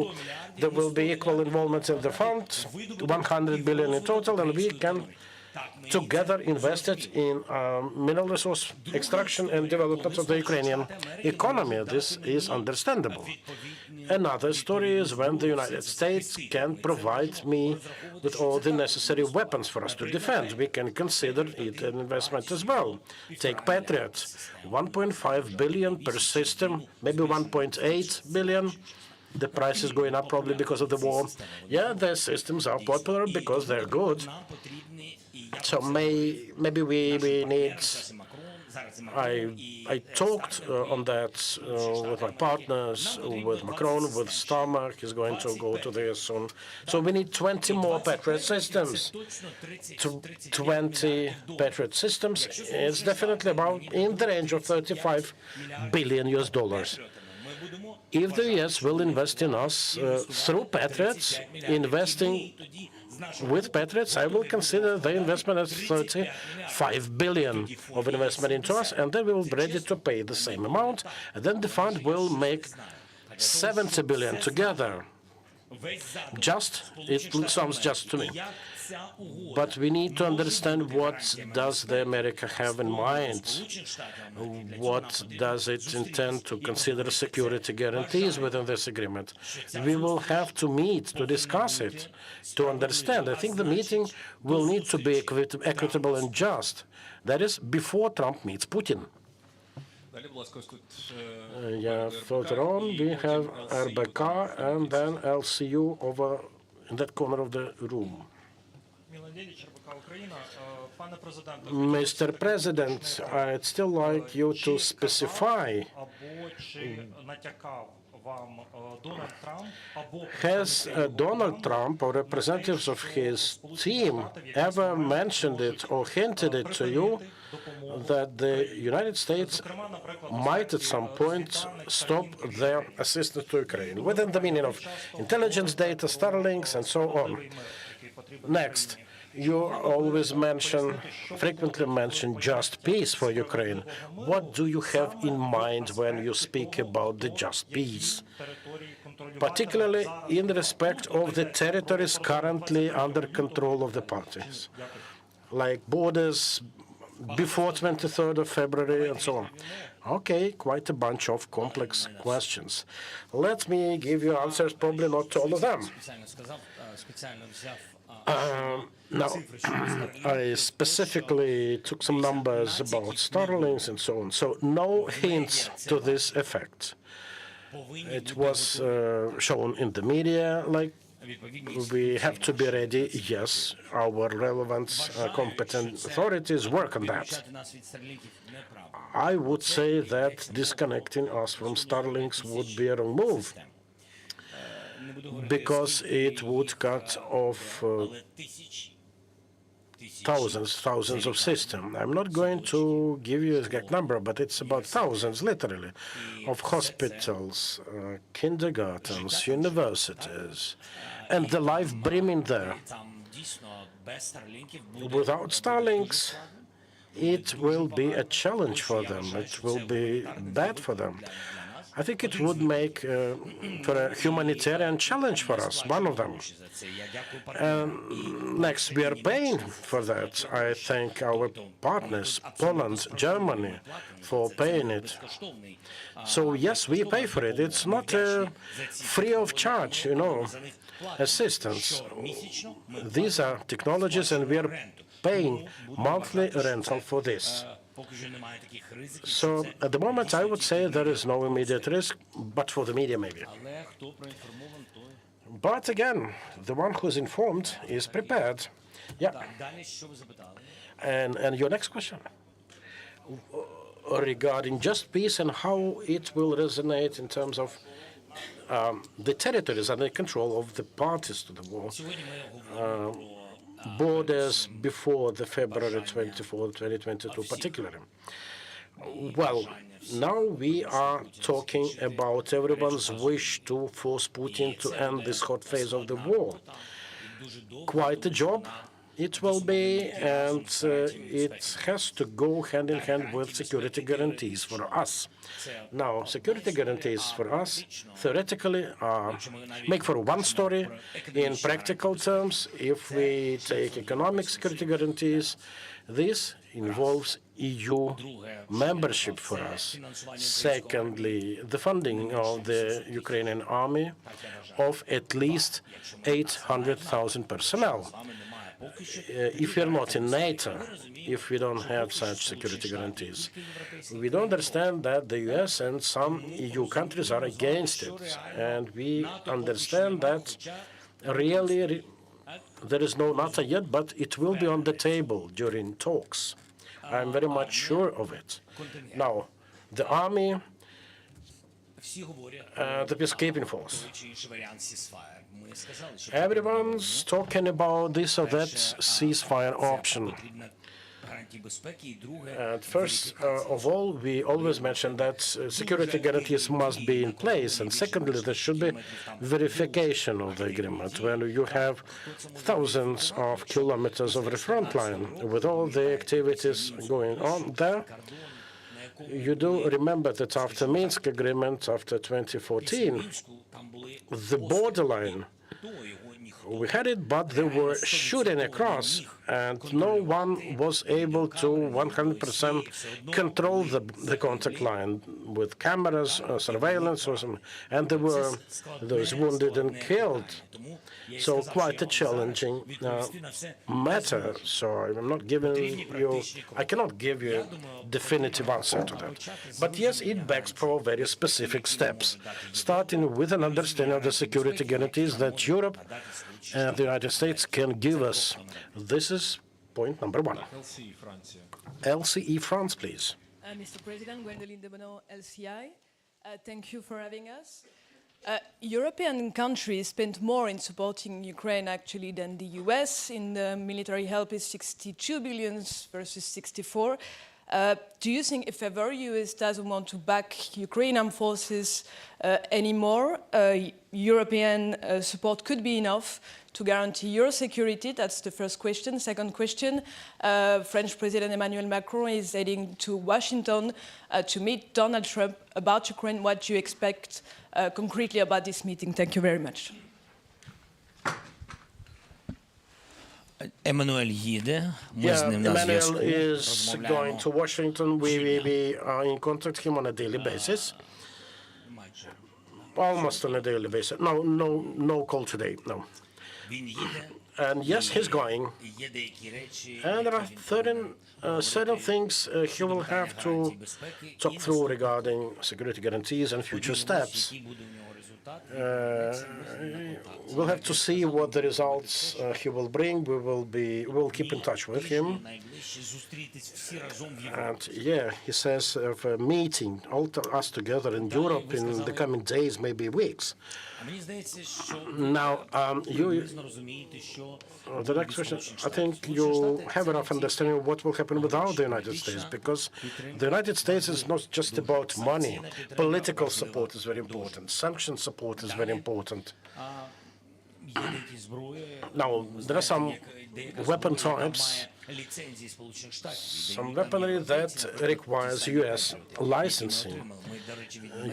there will be equal involvement in the fund, $100 billion in total, and we can together invested in mineral resource extraction and development of the Ukrainian economy. This is understandable. Another story is when the United States can provide me with all the necessary weapons for us to defend. We can consider it an investment as well. Take Patriots, 1.5 billion per system, maybe 1.8 billion. The price is going up probably because of the war. Yeah, the systems are popular because they're good. So maybe we need. I talked on that with my partners, with Macron, with Starlink. He's going to go to there soon. So we need 20 more Patriot systems. 20 Patriot systems is definitely about in the range of $35 billion US. If the US will invest in us through Patriots, investing with Patriots, I will consider the investment as 35 billion of investment into us, and then we will be ready to pay the same amount, and then the fund will make 70 billion together. It sounds just to me. But we need to understand what does the America have in mind. What does it intend to consider security guarantees within this agreement? We will have to meet to discuss it, to understand. I think the meeting will need to be equitable and just. That is, before Trump meets Putin. Further on, we have RBK and then LCU over in that corner of the room. Mr. President, I'd still like you to specify, has Donald Trump or representatives of his team ever mentioned it or hinted it to you that the United States might at some point stop their assistance to Ukraine, within the meaning of intelligence data, Starlinks, and so on? Next, you always frequently mention just peace for Ukraine. What do you have in mind when you speak about the just peace? Particularly in respect of the territories currently under control of the parties, like borders before 23rd of February and so on. Okay, quite a bunch of complex questions. Let me give you answers, probably not to all of them. Now, I specifically took some numbers about Starlinks and so on. So no hints to this effect. It was shown in the media, like we have to be ready. Yes, our relevant competent authorities work on that. I would say that disconnecting us from Starlinks would be a wrong move, because it would cut off thousands of systems. I'm not going to give you an exact number, but it's about thousands, literally, of hospitals, kindergartens, universities, and the life brimming there. Without Starlinks, it will be a challenge for them. It will be bad for them. I think it would make for a humanitarian challenge for us, one of them. Next, we are paying for that. I thank our partners, Poland, Germany, for paying it. So yes, we pay for it. It's not free of charge, assistance. These are technologies, and we are paying monthly rental for this. So at the moment, I would say there is no immediate risk, but for the media, maybe. But again, the one who's informed is prepared. Yeah. And your next question regarding just peace and how it will resonate in terms of the territories under control of the parties to the war. Borders before the February 24, 2022, particularly. Well, now we are talking about everyone's wish to force Putin to end this hot phase of the war. Quite a job it will be, and it has to go hand in hand with security guarantees for us. Now, security guarantees for us theoretically make for one story. In practical terms, if we take economic security guarantees, this involves EU membership for us. Secondly, the funding of the Ukrainian army of at least 800,000 personnel. If we are not in NATO, if we don't have such security guarantees, we don't understand that the US and some EU countries are against it. And we understand that really there is no NATO yet, but it will be on the table during talks. I'm very much sure of it. Now, the army, the peacekeeping force. Everyone's talking about this or that ceasefire option. First of all, we always mention that security guarantees must be in place, and secondly, there should be verification of the agreement. When you have thousands of kilometers of the front line with all the activities going on there, you do remember that after Minsk agreement, after 2014, the borderline, we had it, but they were shooting across, and no one was able to 100% control the contact line with cameras, surveillance, or something. And there were those wounded and killed. So quite a challenging matter. So I'm not giving you, I cannot give you a definitive answer to that. But yes, it begs for very specific steps, starting with an understanding of the security guarantees that Europe and the United States can give us. This is point number one. LCE France, please. Mr. President, Gwendoline Debono, LCI. Thank you for having us. European countries spent more in supporting Ukraine actually than the US. In the military help is 62 billion versus 64. Do you think if ever US doesn't want to back Ukrainian forces anymore, European support could be enough to guarantee your security? That's the first question. Second question, French President Emmanuel Macron is heading to Washington to meet Donald Trump about Ukraine. What do you expect concretely about this meeting? Thank you very much. Еммануель їде, ми Yeah, з ним на Emmanuel зв'язку, is going to Washington. We are in contact with him on a daily basis. Almost on a daily basis. No call today, no. Він їде, And yes, he's going. є деякі речі, And there are certain things he will have to talk through regarding security guarantees and future steps. який буде у нього результат. We'll have to see what the results he will bring. We will keep in touch with him. Найближче зустрітись всі разом в Європі. And yeah, he says of a meeting, all us together in Europe in the coming days, maybe weeks. А мені здається, що Now, you, приблизно розумієте, що the next question, I think you have enough understanding of what will happen without the United States, because the United States is not just about money. Political support is very important. Sanction support is very important. є деякі зброї, Now, there are some деяка weapon зброя, яка types, має ліцензії Сполучених Штатів. some weaponry that requires U.S. licensing.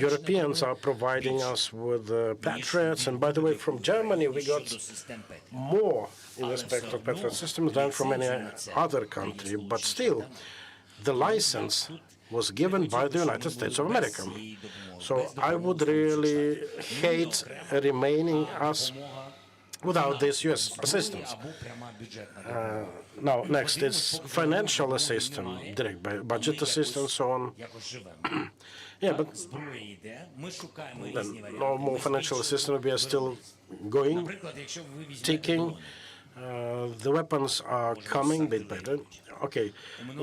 Europeans are providing us with Patriots, and by the way, from Germany we got more in respect of Patriot systems than from any other country, but still, the license was given by the United States of America. So I would really hate remaining us without this U.S. assistance. Now, next is financial assistance, direct budget assistance, so on. Yeah, but then no more financial assistance. We are still going, ticking. The weapons are coming a bit better. Okay,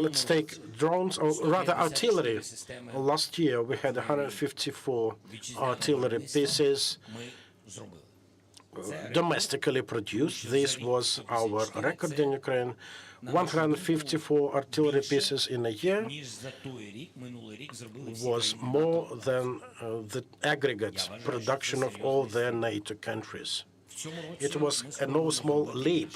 let's take drones, or rather artillery. Last year we had 154 artillery pieces domestically produced. This was our record in Ukraine. 154 artillery pieces in a year was more than the aggregate production of all their NATO countries. It was no small leap.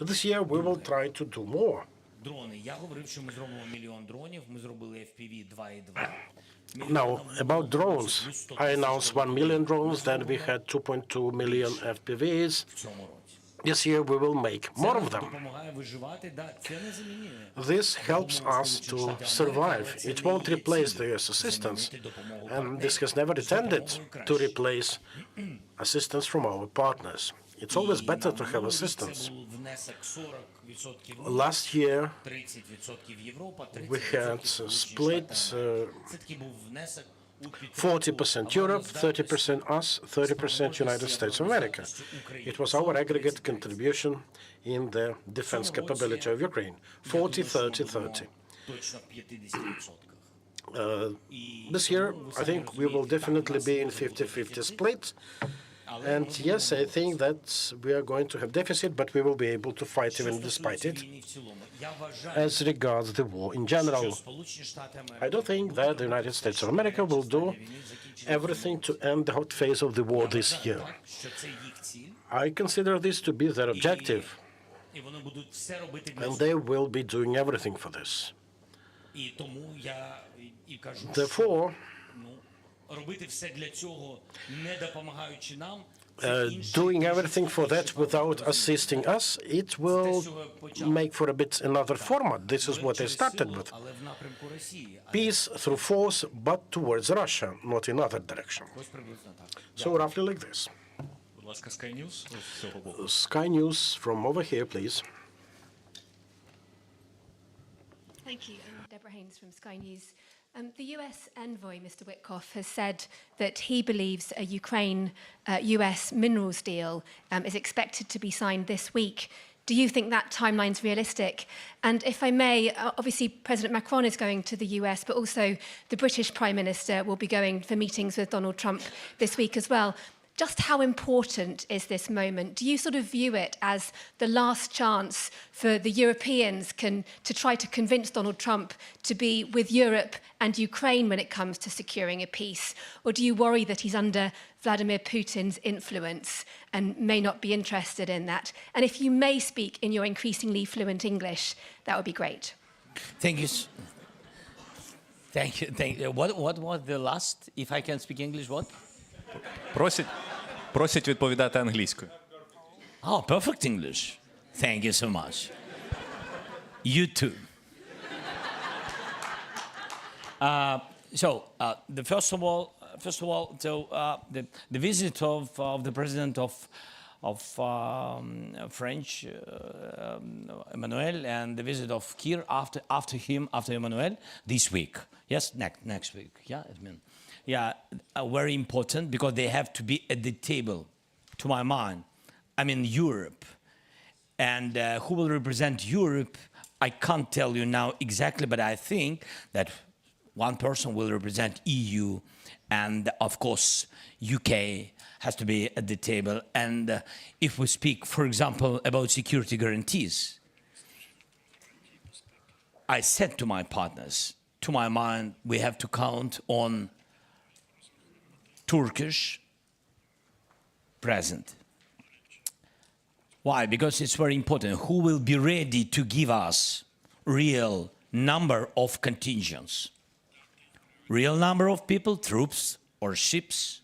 This year we will try to do more. Дрони. Я говорив, що ми зробимо 1 мільйон дронів. Ми зробили FPV 2,2. Now, about drones, I announced 1 million drones, then we had 2.2 million FPVs. В цьому році. This year we will make more of them. Допомагає виживати. Да, це не замінює. This helps us to survive. It won't replace the US assistance, and this has never intended to replace assistance from our partners. It's always better to have assistance. Це був внесок 40% Last year, 30% Європа, 30% we had split Це такий був внесок у 40% Europe, 30% us, 30% United States of America. It was our aggregate contribution in the defense capability of Ukraine, 40, 30, 30. точно 50%. This year, I think we will definitely be in 50-50 split. And yes, I think that we are going to have deficit, but we will be able to fight even despite it. As regards the war in general, I don't think that the United States of America will do everything to end the hot phase of the war this year. I consider this to be their objective, І вони будуть все робити для and they will be doing everything for this. І тому я і кажу, Therefore, робити все для цього, не допомагаючи нам, doing everything for that without assisting us, it will make for a bit another format. This is what I started with. але в напрямку Росії. Peace through force, but towards Russia, not in other direction. Ось приблизно так. So roughly like this. Будь ласка, Sky News з цього боку. Sky News from over here, please. Thank you. I'm Deborah Haynes from Sky News. The US envoy, Mr. Witkoff, has said that he believes a Ukraine-US minerals deal is expected to be signed this week. Do you think that timeline's realistic? And if I may, obviously President Macron is going to the US, but also the British Prime Minister will be going for meetings with Donald Trump this week as well. Just how important is this moment? Do you sort of view it as the last chance for the Europeans to try to convince Donald Trump to be with Europe and Ukraine when it comes to securing a peace? Or do you worry that he's under Vladimir Putin's influence and may not be interested in that? And if you may speak in your increasingly fluent English, that would be great. Thank you. Thank you. Thank you. What was the last, if I can speak English, what? Просять відповідати англійською. Oh, perfect English. Thank you so much. You too. The first of all, the visit of the president of French, Emmanuel, and the visit of Kir after Emmanuel this week. Yes, next week. Yeah, I mean. Yeah, very important because they have to be at the table, to my mind. I mean, Europe. And who will represent Europe, I can't tell you now exactly, but I think that one person will represent EU, and of course, UK has to be at the table. And if we speak, for example, about security guarantees, I said to my partners, to my mind, we have to count on Turkish present. Why? Because it's very important. Who will be ready to give us real number of contingents? Real number of people, troops or ships,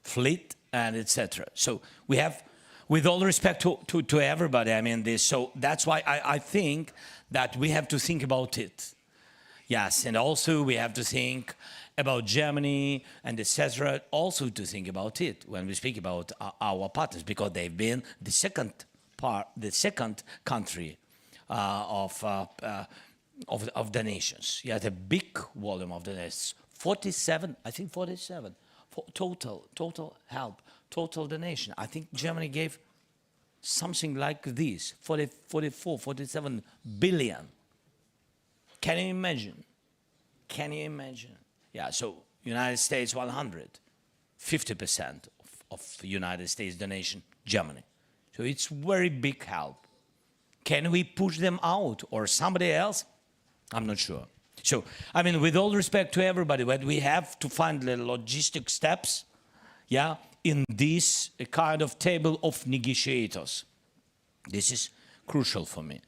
fleet, and etc. So we have, with all respect to everybody, I mean this. So that's why I think that we have to think about it. Yes, and also we have to think about Germany and etc. Also to think about it when we speak about our partners, because they've been the second country of the nations. Yeah, the big volume of the nations. 47, I think 47 total help, total donation. I think Germany gave something like this, 44, 47 billion. Can you imagine? Can you imagine? Yeah, so United States 100, 50% of United States donation, Germany. So it's very big help. Can we push them out or somebody else? I'm not sure. So, I mean, with all respect to everybody, but we have to find the logistic steps, yeah, in this kind of table of negotiators. This is crucial for me.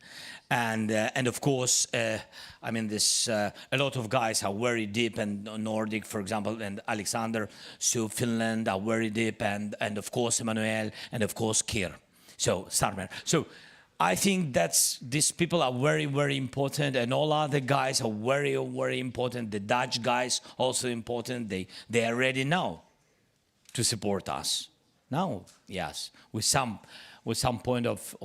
And of course, I mean, this a lot of guys are very deep, and Nordic, for example, and Alexander, so Finland are very deep, and of course Emmanuel, and of course Kir, so Starmer. So I think these people are very, very important, and all other guys are very, very important. The Dutch guys also important. They are ready now to support us. Now, yes, with some point of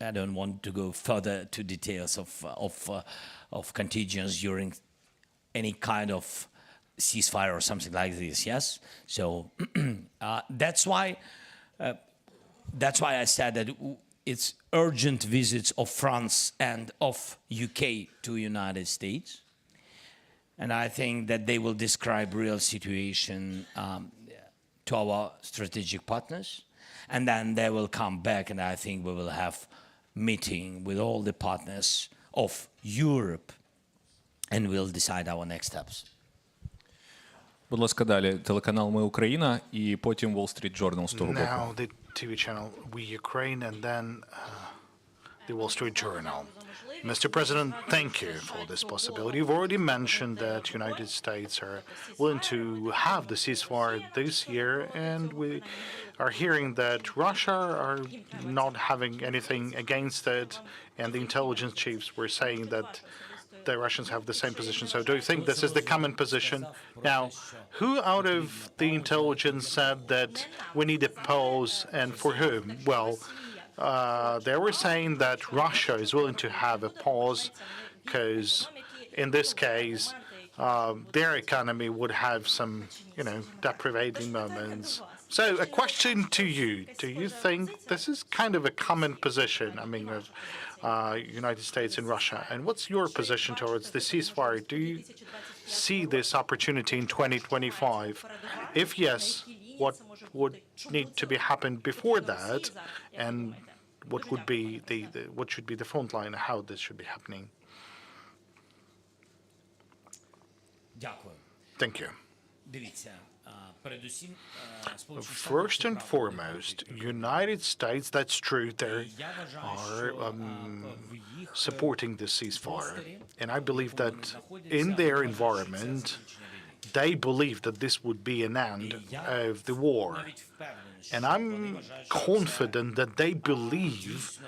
I don't want to go further to details of contingents during any kind of ceasefire or something like this. Yes, so that's why I said that it's urgent visits of France and of UK to United States, and I think that they will describe real situation to our strategic partners. And then they will come back, and I think we will have meeting with all the partners of Europe, and we'll decide our next steps. Будь ласка, далі. Телеканал «Ми Україна» і потім Wall Street Journal з того боку. Now the TV channel We Ukraine and then the Wall Street Journal. Mr. President, thank you for this possibility. You've already mentioned that United States are willing to have the ceasefire this year, and we are hearing that Russia are not having anything against it, and the intelligence chiefs were saying that the Russians have the same position. So do you think this is the common position? Now, who out of the intelligence said that we need a pause, and for whom? Well, they were saying that Russia is willing to have a pause because, in this case, their economy would have some, deprivating moments. So, a question to you: do you think this is kind of a common position? I mean, of United States and Russia, and what's your position towards the ceasefire? Do you see this opportunity in 2025? If yes, what would need to be happened before that, and what would be what should be the front line, how this should be happening? Thank you. First and foremost, United States, that's true, they are supporting the ceasefire. And I believe that in their environment, they believe that this would be an end of the war. And I'm confident that they believe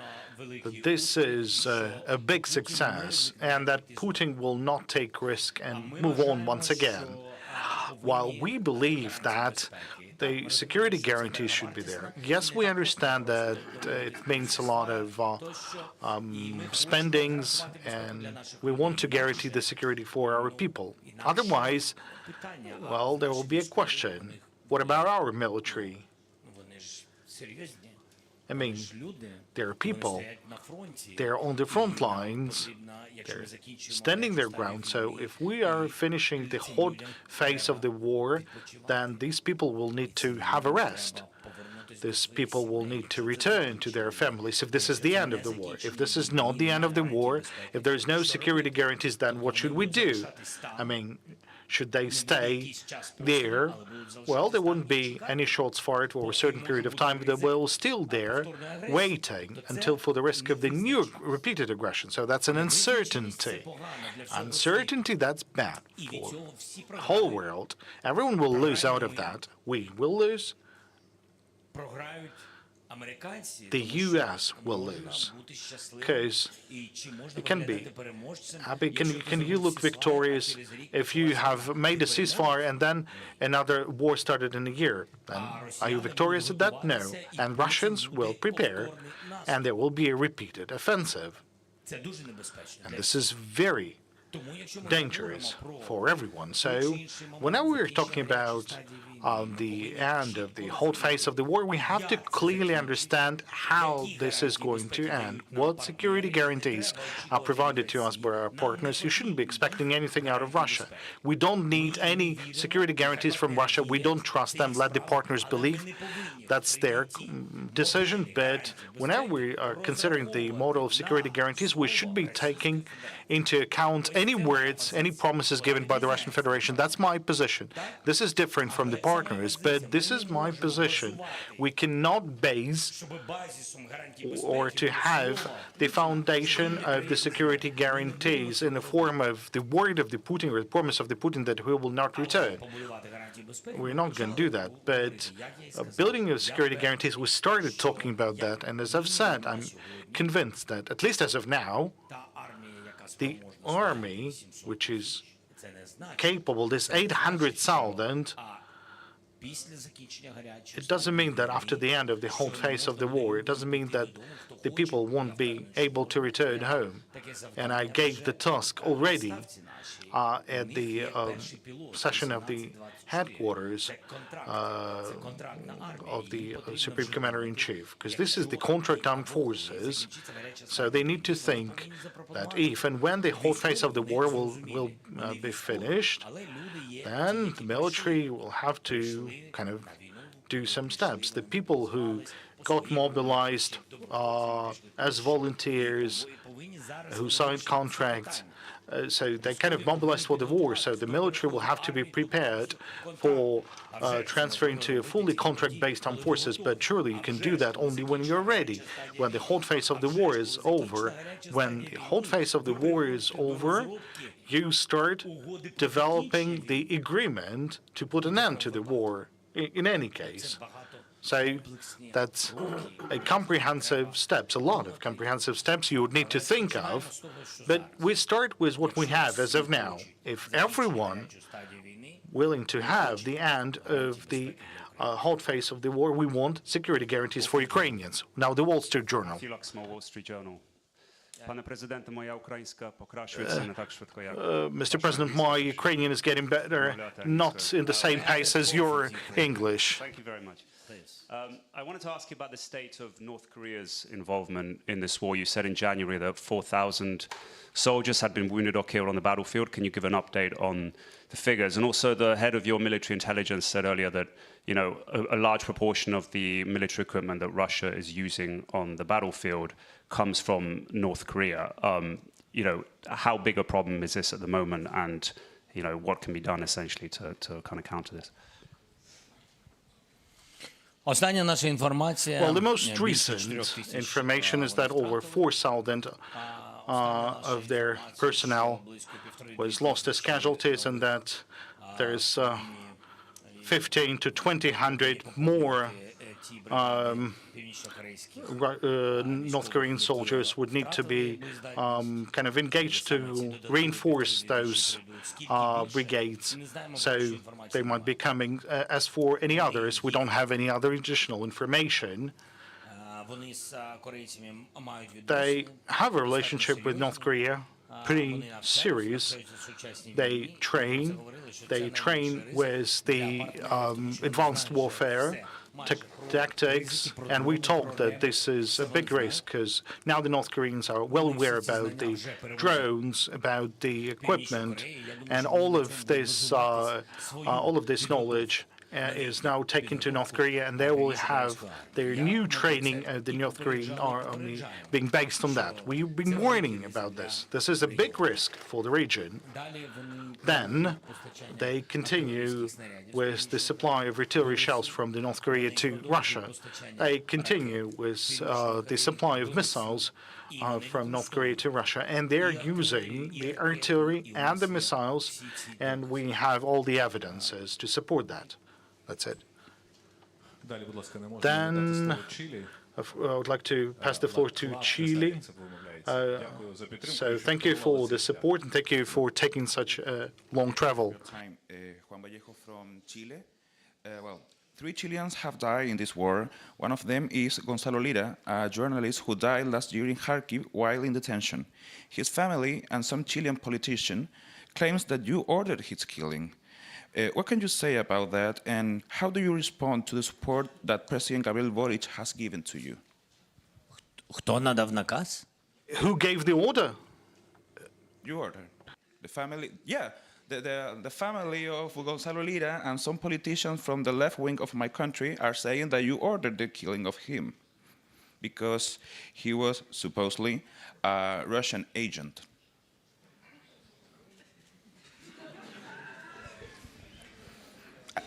that this is a big success and that Putin will not take risk and move on once again. While we believe that the security guarantees should be there. Yes, we understand that it means a lot of spendings, and we want to guarantee the security for our people. Otherwise, well, there will be a question. What about our military? I mean, there are people, they're on the front lines, they're standing their ground. So if we are finishing the hot phase of the war, then these people will need to have a rest. These people will need to return to their families if this is the end of the war. If this is not the end of the war, if there is no security guarantees, then what should we do? I mean, should they stay there? Well, there wouldn't be any shots fired for a certain period of time, but they will still there, waiting until for the risk of the new repeated aggression. So that's an uncertainty. Uncertainty, that's bad for the whole world. Everyone will lose out of that. We will lose. The U.S. will lose, because it can be. Can you look victorious if you have made a ceasefire and then another war started in a year? Then are you victorious at that? No. And Russians will prepare, and there will be a repeated offensive. And this is very dangerous for everyone. So whenever we're talking about the end of the whole phase of the war, we have to clearly understand how this is going to end, what security guarantees are provided to us by our partners. You shouldn't be expecting anything out of Russia. We don't need any security guarantees from Russia. We don't trust them. Let the partners believe. That's their decision. But whenever we are considering the model of security guarantees, we should be taking into account any words, any promises given by the Russian Federation. That's my position. This is different from the partners, but this is my position. We cannot base or to have the foundation of the security guarantees in the form of the word of the Putin or the promise of the Putin that we will not return. We're not going to do that. But building of security guarantees, we started talking about that. And as I've said, I'm convinced that, at least as of now, the army, which is capable, this 800,000, it doesn't mean that after the end of the whole phase of the war, it doesn't mean that the people won't be able to return home. And I gave the task already at the session of the headquarters of the Supreme Commander-in-Chief, because this is the contract armed forces, so they need to think that if and when the whole phase of the war will be finished, then the military will have to kind of do some steps. The people who got mobilized as volunteers, who signed contracts, so they kind of mobilized for the war. So the military will have to be prepared for transferring to fully contract-based armed forces. But surely you can do that only when you're ready, when the whole phase of the war is over. When the whole phase of the war is over, you start developing the agreement to put an end to the war, in any case. So that's a comprehensive steps, a lot of comprehensive steps you would need to think of. But we start with what we have as of now. If everyone willing to have the end of the whole phase of the war, we want security guarantees for Ukrainians. Now, the Wall Street Journal. Mr. President, my Ukrainian is getting better, not in the same pace as your English. Thank you very much. I wanted to ask you about the state of North Korea's involvement in this war. You said in January that 4,000 soldiers had been wounded or killed on the battlefield. Can you give an update on the figures? And also, the head of your military intelligence said earlier that, you know, a large proportion of the military equipment that Russia is using on the battlefield comes from North Korea. You know, how big a problem is this at the moment, and, you know, what can be done essentially to kind of counter this? Well, the most recent information is that over 4,000 of their personnel was lost as casualties, and that there's 1,500 to 2,000 more North Korean soldiers would need to be kind of engaged to reinforce those brigades. So they might be coming. As for any others, we don't have any other additional information. They have a relationship with North Korea, pretty serious. They train with the advanced warfare tactics, and we talk that this is a big risk because now the North Koreans are well aware about the drones, about the equipment, and all of this knowledge is now taken to North Korea, and they will have their new training of the North Korean army being based on that. We've been warning about this. This is a big risk for the region. Then they continue with the supply of artillery shells from the North Korea to Russia. They continue with the supply of missiles from North Korea to Russia, and they're using the artillery and the missiles, and we have all the evidences to support that. That's it. Then I would like to pass the floor to Chile. So thank you for the support, and thank you for taking such a long travel. Juan Vallejo from Chile. Well, 3 Chileans have died in this war. One of them is Gonzalo Lira, a journalist who died last year in Kharkiv while in detention. His family and some Chilean politician claims that you ordered his killing. What can you say about that, and how do you respond to the support that President Gabriel Boric has given to you? Who gave the order? You ordered. The family, yeah, the family of Gonzalo Lira and some politicians from the left wing of my country are saying that you ordered the killing of him because he was supposedly a Russian agent.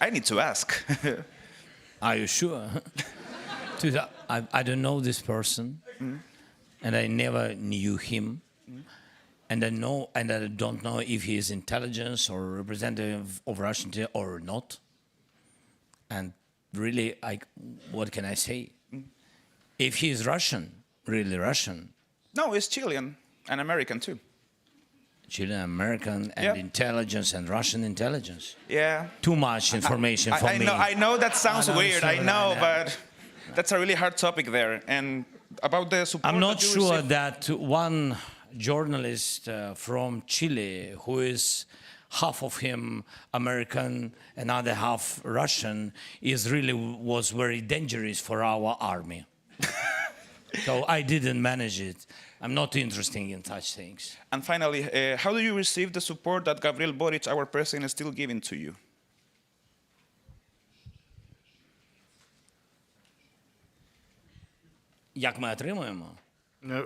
I need to ask. Are you sure? I don't know this person, and I never knew him, and I don't know if he is intelligence or representative of Russian or not. And really, what can I say? If he is Russian, really Russian. No, he's Chilean and American too. Chilean, American, and intelligence, and Russian intelligence. Yeah. Too much information for me. I know that sounds weird, I know, but that's a really hard topic there. And about the support I'm not that you sure receive- that one journalist from Chile, who is half of him American, another half Russian, was very dangerous for our army. So I didn't manage it. I'm not interested in such things. And finally, how do you receive the support that Gabriel Boric, our president, is still giving to you? Як ми отримуємо?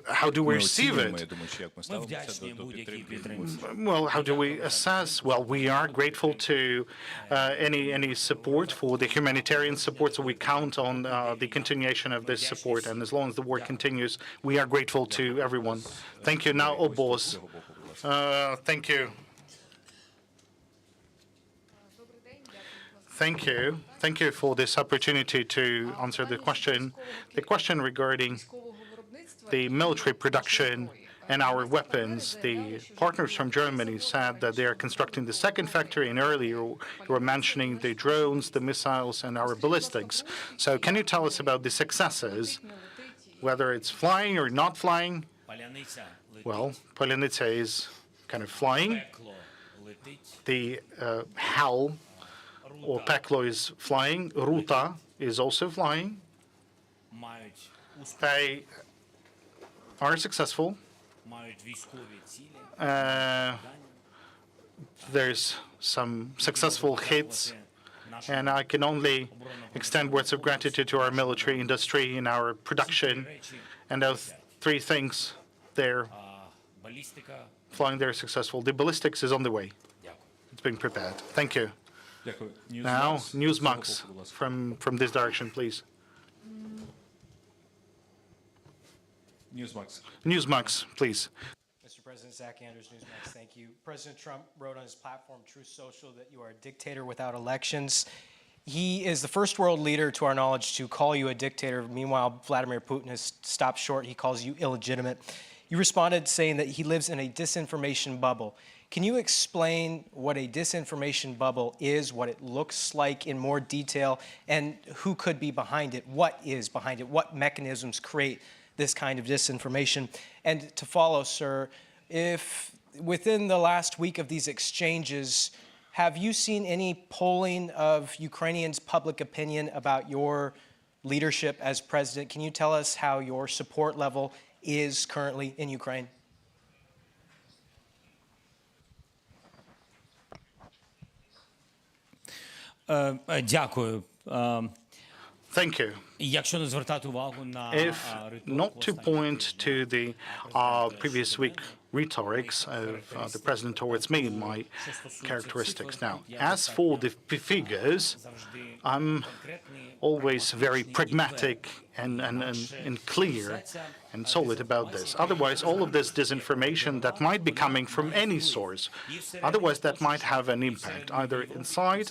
How do we Ми receive оцінюємо, it? я думаю, що як ми Ми ставимося вдячні до будь-якій підтримки. підтримці. Well, how do we assess? Well, we are grateful to any support for the humanitarian support, so we count on the continuation of this support. And as long as the war continues, we are grateful to everyone. Thank you. Now, Obos. Thank you. Thank you. Thank you for this opportunity to answer the question. The question regarding the military production and our weapons. The partners from Germany said that they are constructing the second factory, and earlier you were mentioning the drones, the missiles, and our ballistics. So can you tell us about the successes, whether it's flying or not flying? Well, Polyanica is kind of flying. The HAL or Peklo is flying. Ruta is also flying. They are successful. There's some successful hits, and I can only extend words of gratitude to our military industry and our production. And those three things, they're flying, they're successful. The ballistics is on the way. It's being prepared. Thank you. Now, Newsmax from this direction, please. Newsmax, please. Mr. President, Zach Anders, Newsmax, thank you. President Trump wrote on his platform, Truth Social, that you are a dictator without elections. He is the first world leader, to our knowledge, to call you a dictator. Meanwhile, Vladimir Putin has stopped short. He calls you illegitimate. You responded saying that he lives in a disinformation bubble. Can you explain what a disinformation bubble is, what it looks like in more detail, and who could be behind it? What is behind it? What mechanisms create this kind of disinformation? And to follow, sir, if within the last week of these exchanges, have you seen any polling of Ukrainians' public opinion about your leadership as president? Can you tell us how your support level is currently in Ukraine? Дякую. Thank you. Якщо не звертати увагу на If not to point to the previous week rhetorics of the president towards me and my characteristics. Now, as for the figures, I'm always very pragmatic and clear and solid about this. Otherwise, all of this disinformation that might be coming from any source, otherwise that might have an impact either inside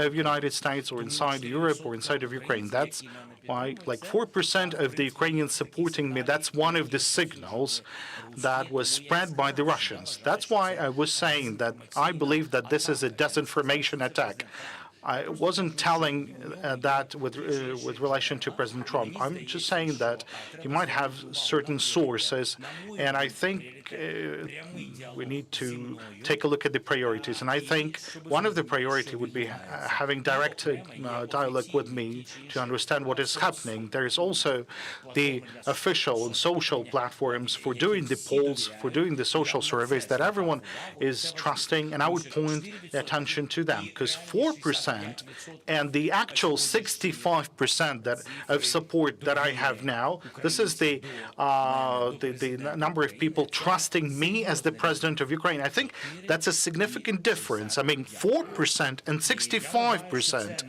of United States or inside Europe or inside of Ukraine. That's why, like 4% of the Ukrainians supporting me, that's one of the signals that was spread by the Russians. That's why I was saying that I believe that this is a disinformation attack. I wasn't telling that with relation to President Trump. I'm just saying that he might have certain sources, and I think we need to take a look at the priorities. And I think one of the priority would be having direct dialogue with me to understand what is happening. There is also the official and social platforms for doing the polls, for doing the social surveys that everyone is trusting, and I would point the attention to them, because 4% 4%, and the actual 65% of support that I have now, this is the number of people trusting me as the president of Ukraine. I think that's a significant difference. I mean, 4% and 65%.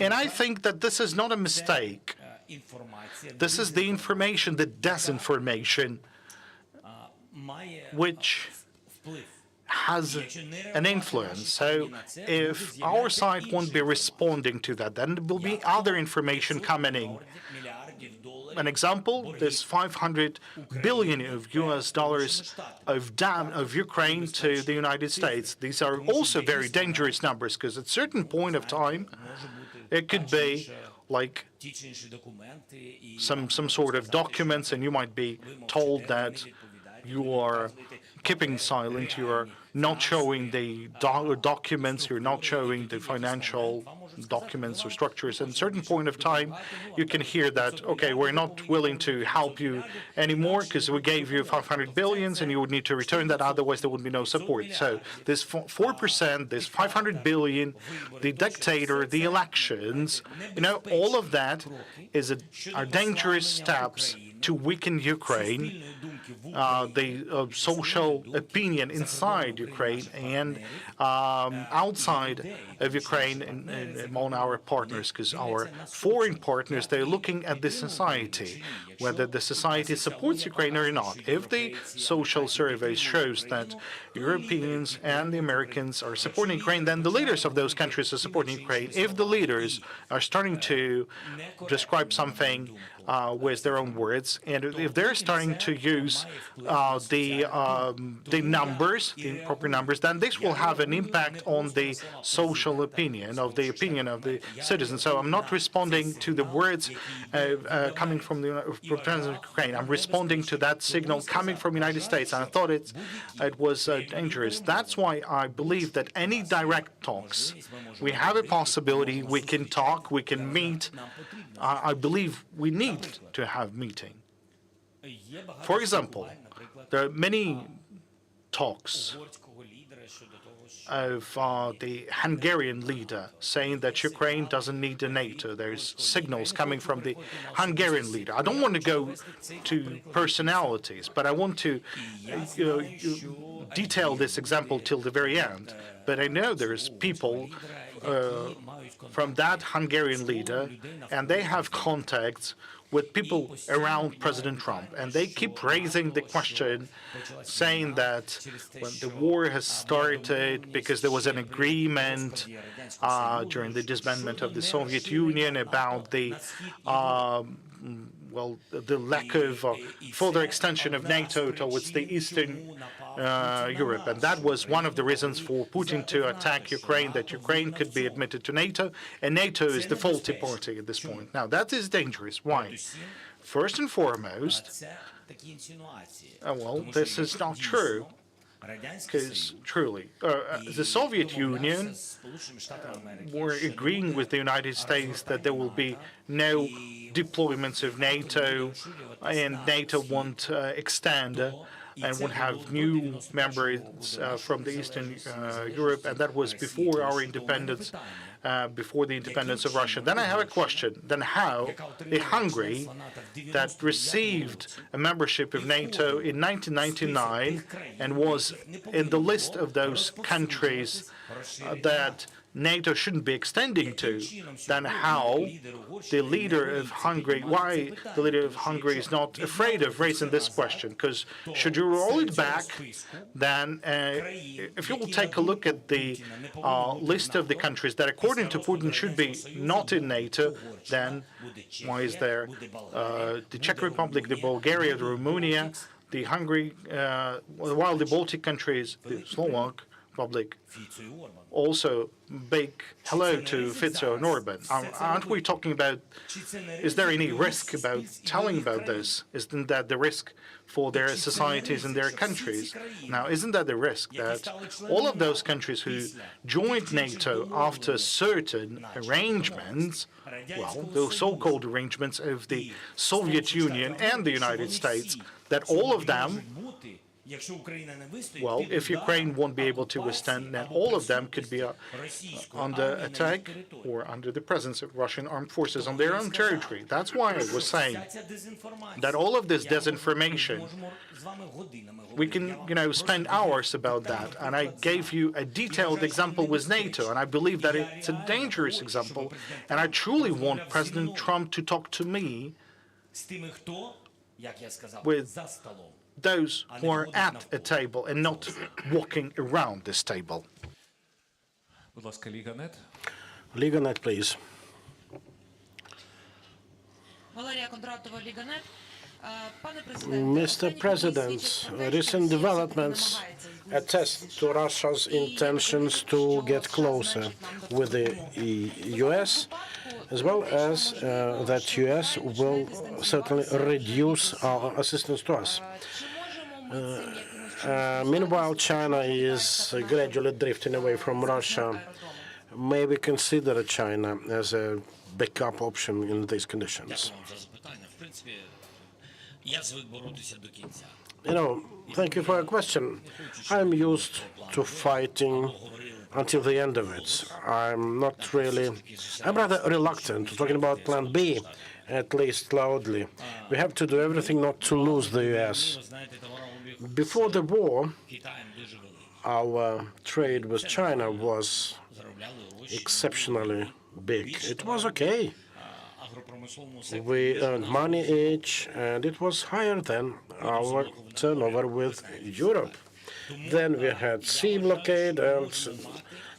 And I think that this is not a mistake. This is the information, the disinformation, which has an influence. So if our side won't be responding to that, then there will be other information coming in. An example, this 500 billion of US dollars of Ukraine to the United States. These are also very dangerous numbers, because at a certain point of time, it could be like some sort of documents, and you might be told that you are keeping silent, you are not showing the documents, you're not showing the financial documents or structures. At a certain point of time, you can hear that, okay, we're not willing to help you anymore because we gave you 500 billions and you would need to return that, otherwise there would be no support. So this 4%, this 500 billion, the dictator, the elections, all of that are dangerous steps to weaken Ukraine, the social opinion inside Ukraine and outside of Ukraine and among our partners, because our foreign partners, they're looking at the society, whether the society supports Ukraine or not. If the social survey shows that Europeans and the Americans are supporting Ukraine, then the leaders of those countries are supporting Ukraine. If the leaders are starting to describe something with their own words, and if they're starting to use the numbers, the proper numbers, then this will have an impact on the social opinion of the citizens. So I'm not responding to the words coming from the President of Ukraine. I'm responding to that signal coming from the United States, and I thought it was dangerous. That's why I believe that any direct talks, we have a possibility, we can talk, we can meet. I believe we need to have meeting. For example, there are many talks of the Hungarian leader saying that Ukraine doesn't need the NATO. There's signals coming from the Hungarian leader. I don't want to go to personalities, but I want to detail this example till the very end. But I know there's people from that Hungarian leader, and they have contacts with people around President Trump, and they keep raising the question, saying that when the war has started because there was an agreement during the disbandment of the Soviet Union about the the lack of further extension of NATO towards the Eastern Europe. And that was one of the reasons for Putin to attack Ukraine, that Ukraine could be admitted to NATO, and NATO is the faulty party at this point. Now, that is dangerous. Why? First and foremost, this is not true. Because truly, the Soviet Union were agreeing with the United States that there will be no deployments of NATO, and NATO won't extend and would have new members from the Eastern Europe, and that was before our independence, before the independence of Russia. Then I have a question. Then how a Hungary that received a membership of NATO in 1999 and was in the list of those countries that NATO shouldn't be extending to, then how the leader of Hungary, why the leader of Hungary is not afraid of raising this question? Because should you roll it back, then if you will take a look at the list of the countries that according to Putin should be not in NATO, then why is there the Czech Republic, the Bulgaria, the Romania, the Hungary, while the Baltic countries, the Slovak Republic, also big hello to Fico and Orban. Aren't we talking about, is there any risk about telling about this? Isn't that the risk for their societies and their countries? Now, isn't that the risk that all of those countries who joined NATO after certain arrangements, well, those so-called arrangements of the Soviet Union and the United States, that all of them Well, if Ukraine won't be able to withstand, then all of them could be under attack or under the presence of Russian armed forces on their own territory. That's why I was saying that all of this disinformation, we can, spend hours about that. And I gave you a detailed example with NATO, and I believe that it's a dangerous example. And I truly want President Trump to talk to me with those who are at a table and not walking around this table. Liga Net, please. Mr. President, recent developments attest to Russia's intentions to get closer with the US, as well as that US will certainly reduce our assistance to us. Meanwhile, China is gradually drifting away from Russia. May we consider China as a backup option in these conditions? Thank you for your question. I'm used to fighting until the end of it. I'm rather reluctant to talking about Plan B, at least loudly. We have to do everything not to lose the US. Before the war, our trade with China was exceptionally big. It was okay. We earned money each, and it was higher than our turnover with Europe. Then we had sea blockade, and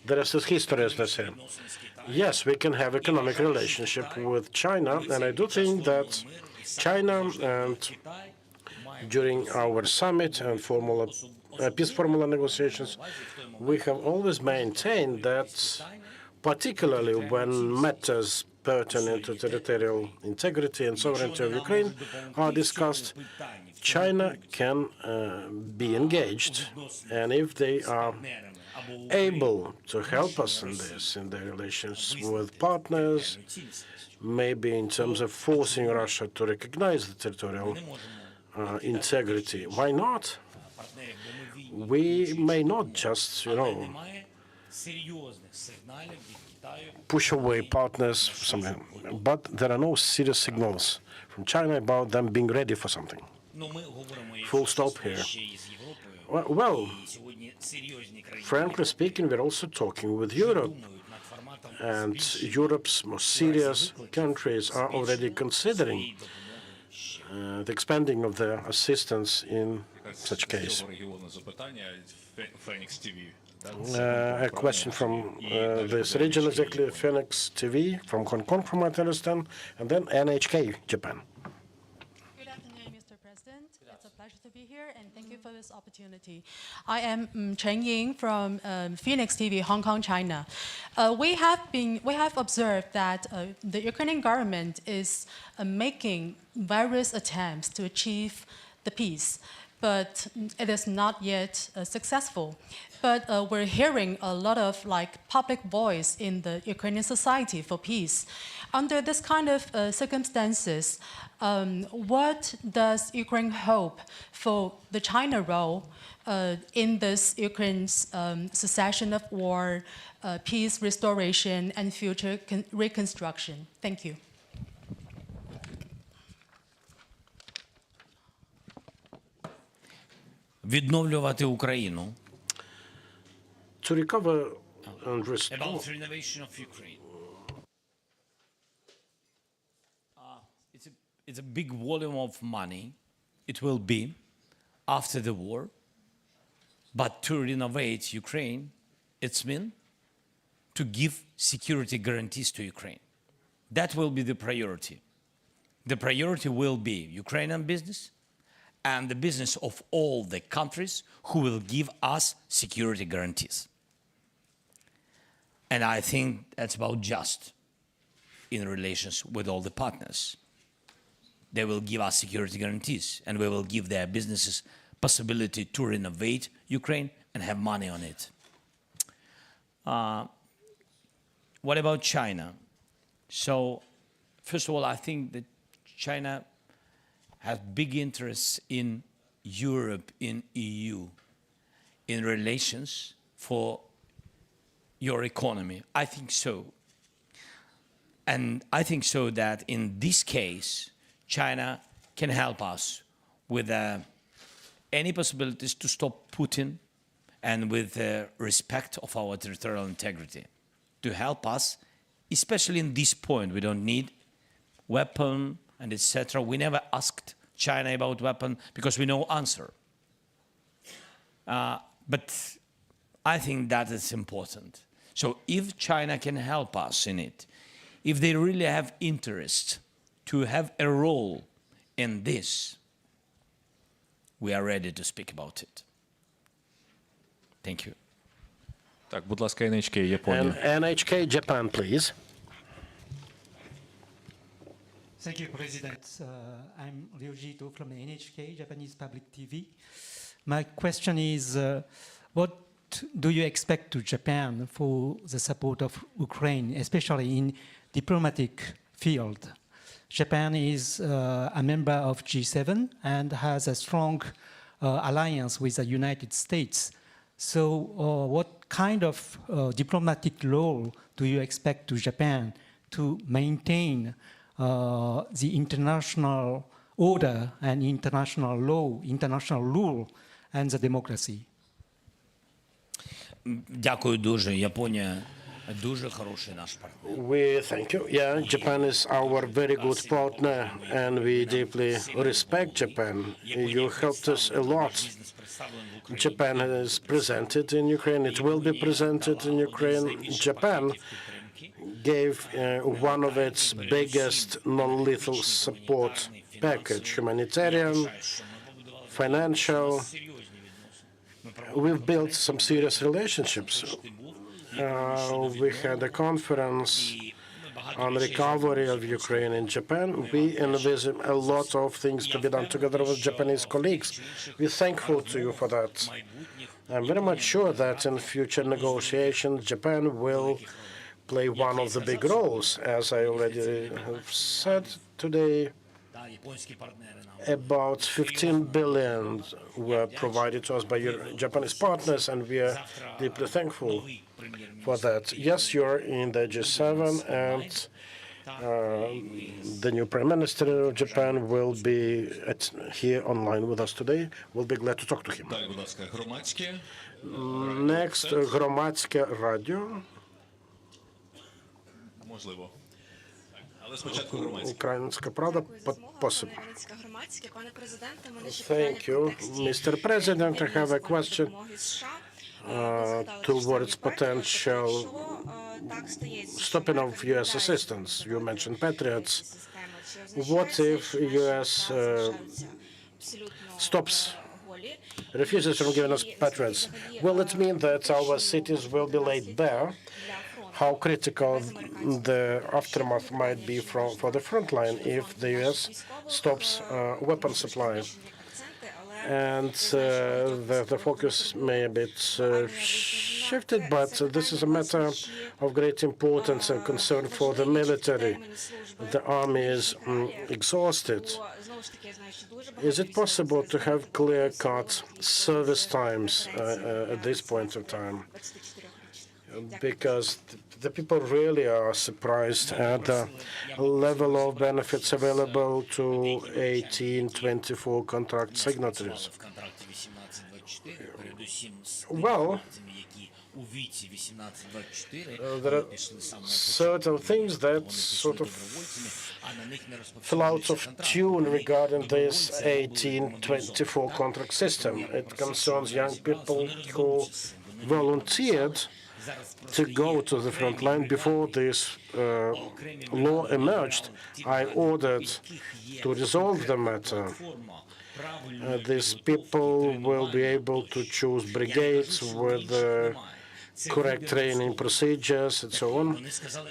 the rest is history, as they say. Yes, we can have economic relationship with China, and I do think that China, and during our summit and peace formula negotiations, we have always maintained that, particularly when matters pertinent to territorial integrity and sovereignty of Ukraine are discussed, China can be engaged, and if they are able to help us in this, in their relations with partners, maybe in terms of forcing Russia to recognize the territorial integrity, why not? We may not just, push away partners, something, but there are no serious signals from China about them being ready for something. Full stop here. Well, frankly speaking, we're also talking with Europe, and Europe's most serious countries are already considering the expanding of their assistance in such case. A question from this region, exactly Phoenix TV from Hong Kong, from what I understand, and then NHK, Japan. Good afternoon, Mr. President. It's a pleasure to be here, and thank you for this opportunity. I am Chen Ying from Phoenix TV, Hong Kong, China. We have observed that the Ukrainian government is making various attempts to achieve the peace, but it is not yet successful. But we're hearing a lot of public voice in the Ukrainian society for peace. Under this kind of circumstances, what does Ukraine hope for the China role in this Ukraine's cessation of war, peace restoration, and future reconstruction? Thank you. Відновлювати Україну. To recover and restore. About renovation of Ukraine. It's a big volume of money. It will be after the war. But to renovate Ukraine, it's mean to give security guarantees to Ukraine. That will be the priority. The priority will be Ukrainian business and the business of all the countries who will give us security guarantees. And I think that's about just in relations with all the partners. They will give us security guarantees, and we will give their businesses possibility to renovate Ukraine and have money on it. What about China? So, first of all, I think that China has big interests in Europe in EU in relations for your economy? I think so. And I think so that in this case, China can help us with any possibilities to stop Putin and with respect of our territorial integrity, to help us, especially in this point. We don't need weapon and etc. We never asked China about weapon because we know answer. But I think that is important. So if China can help us in it, if they really have interest to have a role in this, we are ready to speak about it. Thank you. Так, будь ласка, NHK, Японія. And NHK Japan, please. Thank you, President. I'm Ryoji Ito from the NHK, Japanese Public TV. My question is, what do you expect to Japan for the support of Ukraine, especially in diplomatic field? Japan is a member of G7 and has a strong alliance with the United States. So what kind of diplomatic role do you expect to Japan to maintain the international order and international law, international rule and the democracy? Дякую дуже. Японія дуже хороший наш партнер. We thank you. Yeah, Japan is our very good partner, and we deeply respect Japan. You helped us a lot. Japan is presented in Ukraine. It will be presented in Ukraine. Japan gave one of its biggest non-lethal support package, humanitarian, financial. We've built some serious relationships. We had a conference on recovery of Ukraine in Japan. We envisage a lot of things to be done together with Japanese colleagues. We're thankful to you for that. I'm very much sure that in future negotiations, Japan will play one of the big roles. As I already have said today, about 15 billion were provided to us by your Japanese partners, and we are deeply thankful for that. Yes, you're in the G7, and the new Prime Minister of Japan will be here online with us today. We'll be glad to talk to him. Next, Громадське радіо. Можливо. Українська правда, possible. Thank you, Mr. President. I have a question towards potential stopping of U.S. assistance. You mentioned Patriots. What if U.S. refuses from giving us Patriots? Will it mean that our cities will be laid bare? How critical the aftermath might be for the front line if the U.S. stops weapon supply. And the focus may a bit shifted, but this is a matter of great importance and concern for the military. The army is exhausted. Is it possible to have clear-cut service times at this point of time? Because the people really are surprised at the level of benefits available to 1824 contract signatories. Well, there are certain things that sort of fell out of tune regarding this 1824 contract system. It concerns young people who volunteered to go to the front line before this law emerged. I ordered to resolve the matter. These people will be able to choose brigades with correct training procedures and so on.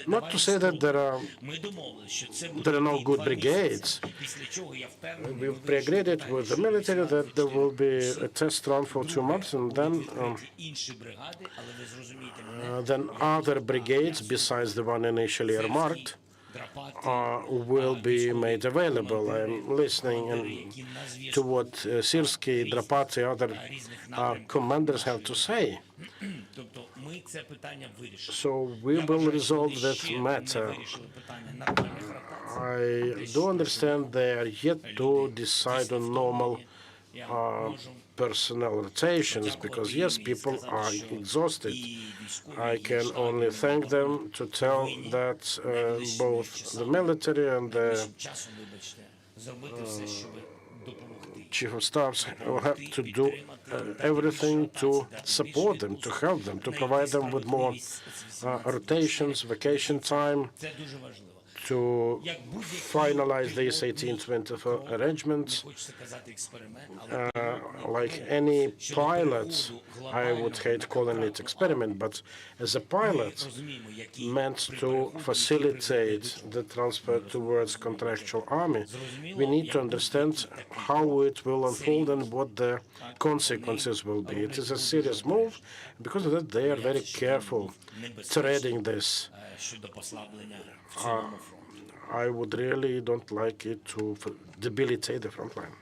Not to say that there are no good brigades. We've pre-agreed it with the military that there will be a test run for 2 months, and then other brigades, besides the one initially earmarked, will be made available. I'm listening to what Sirski, Drapati, other commanders have to say. So we will resolve that matter. I do understand they are yet to decide on normal personnel rotations, because yes, people are exhausted. I can only thank them to tell that both the military and the chief of staffs will have to do everything to support them, to help them, to provide them with more rotations, vacation time, to finalize these 1824 arrangements. Like any pilot, I would hate calling it experiment, but as a pilot meant to facilitate the transfer towards contractual army, we need to understand how it will unfold and what the consequences will be. It is a serious move. Because of that, they are very careful treading this. I would really don't like it to debilitate the front line.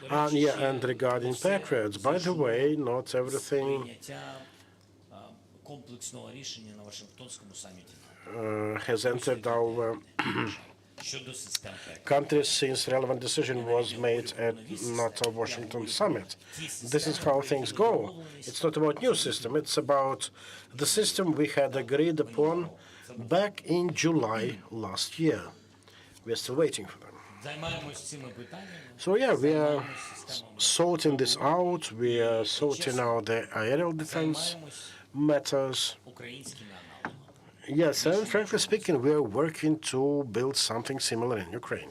And regarding Patriots, by the way, not everything has entered our countries since relevant decision was made at NATO Washington summit. This is how things go. It's not about new system. It's about the system we had agreed upon back in July last year. We are still waiting for them. So yeah, we are sorting this out. We are sorting out the aerial defense matters. Yes, and frankly speaking, we are working to build something similar in Ukraine.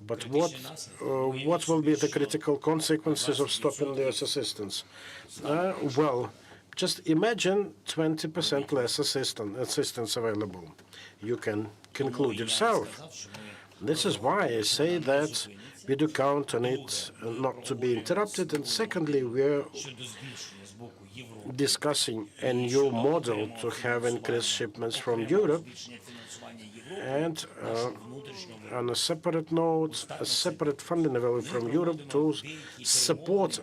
But what will be the critical consequences of stopping the US assistance? Well, just imagine 20% less assistance available. You can conclude yourself. This is why I say that we do count on it not to be interrupted. And secondly, we are discussing a new model to have increased shipments from Europe. And on a separate note, a separate funding available from Europe to support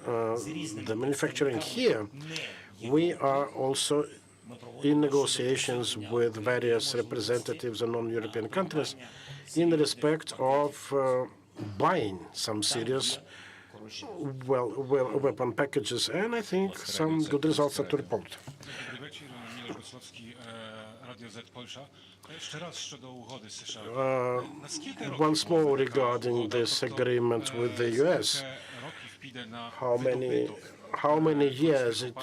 the manufacturing here. We are also in negotiations with various representatives of non-European countries in respect of buying some serious weapon packages, and I think some good results are to report. Once more regarding this agreement with the US, how many years it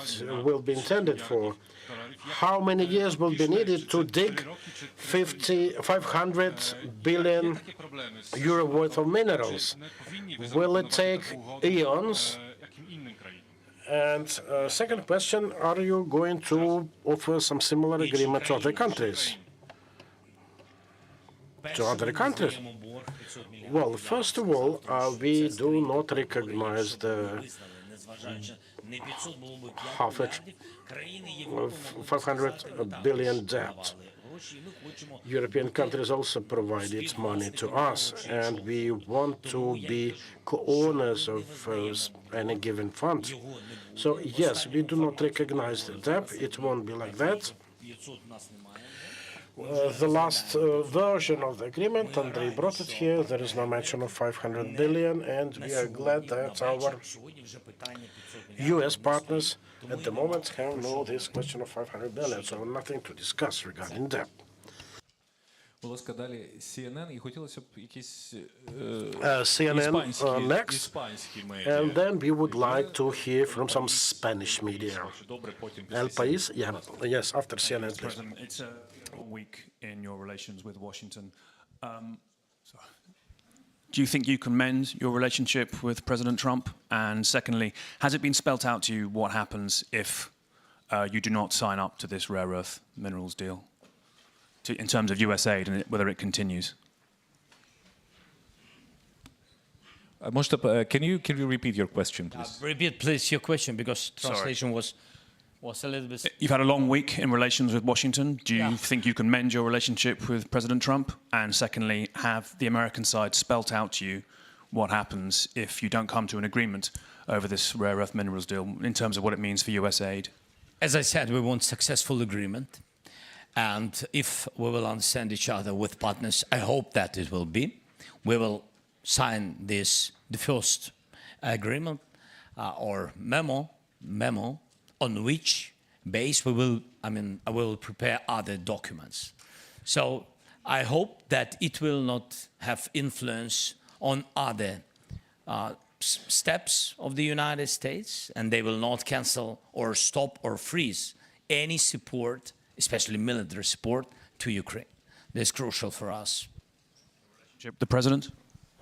will be intended for? How many years will be needed to dig 500 billion euro worth of minerals? Will it take eons? And second question, are you going to offer some similar agreement to other countries? Well, first of all, we do not recognize the 500 billion debt. European countries also provide its money to us, and we want to be co-owners of any given fund. So yes, we do not recognize the debt. It won't be like that. The last version of the agreement, and they brought it here, there is no mention of 500 billion, and we are glad that our US partners at the moment have no this question of 500 billion, so nothing to discuss regarding debt. CNN, і хотілося б якісь CNN next, and then we would like to hear from some Spanish media. El País, yes, after CNN, please. It's a week in your relations with Washington. Do you think you can mend your relationship with President Trump? And secondly, has it been spelt out to you what happens if you do not sign up to this rare earth minerals deal? In terms of US aid and whether it continues? Can you repeat your question, please? Repeat, please, your question, because translation was was a little bit... You've had a long week in relations with Washington. Do you think you can mend your relationship with President Trump? And secondly, have the American side spelt out to you what happens if you don't come to an agreement over this rare earth minerals deal in terms of what it means for US aid? As I said, we want successful agreement. And if we will understand each other with partners, I hope that it will be. We will sign the first agreement or memo on which base we will, I will prepare other documents. So I hope that it will not have influence on other steps of the United States, and they will not cancel or stop or freeze any support, especially military support, to Ukraine. That's crucial for us. The President?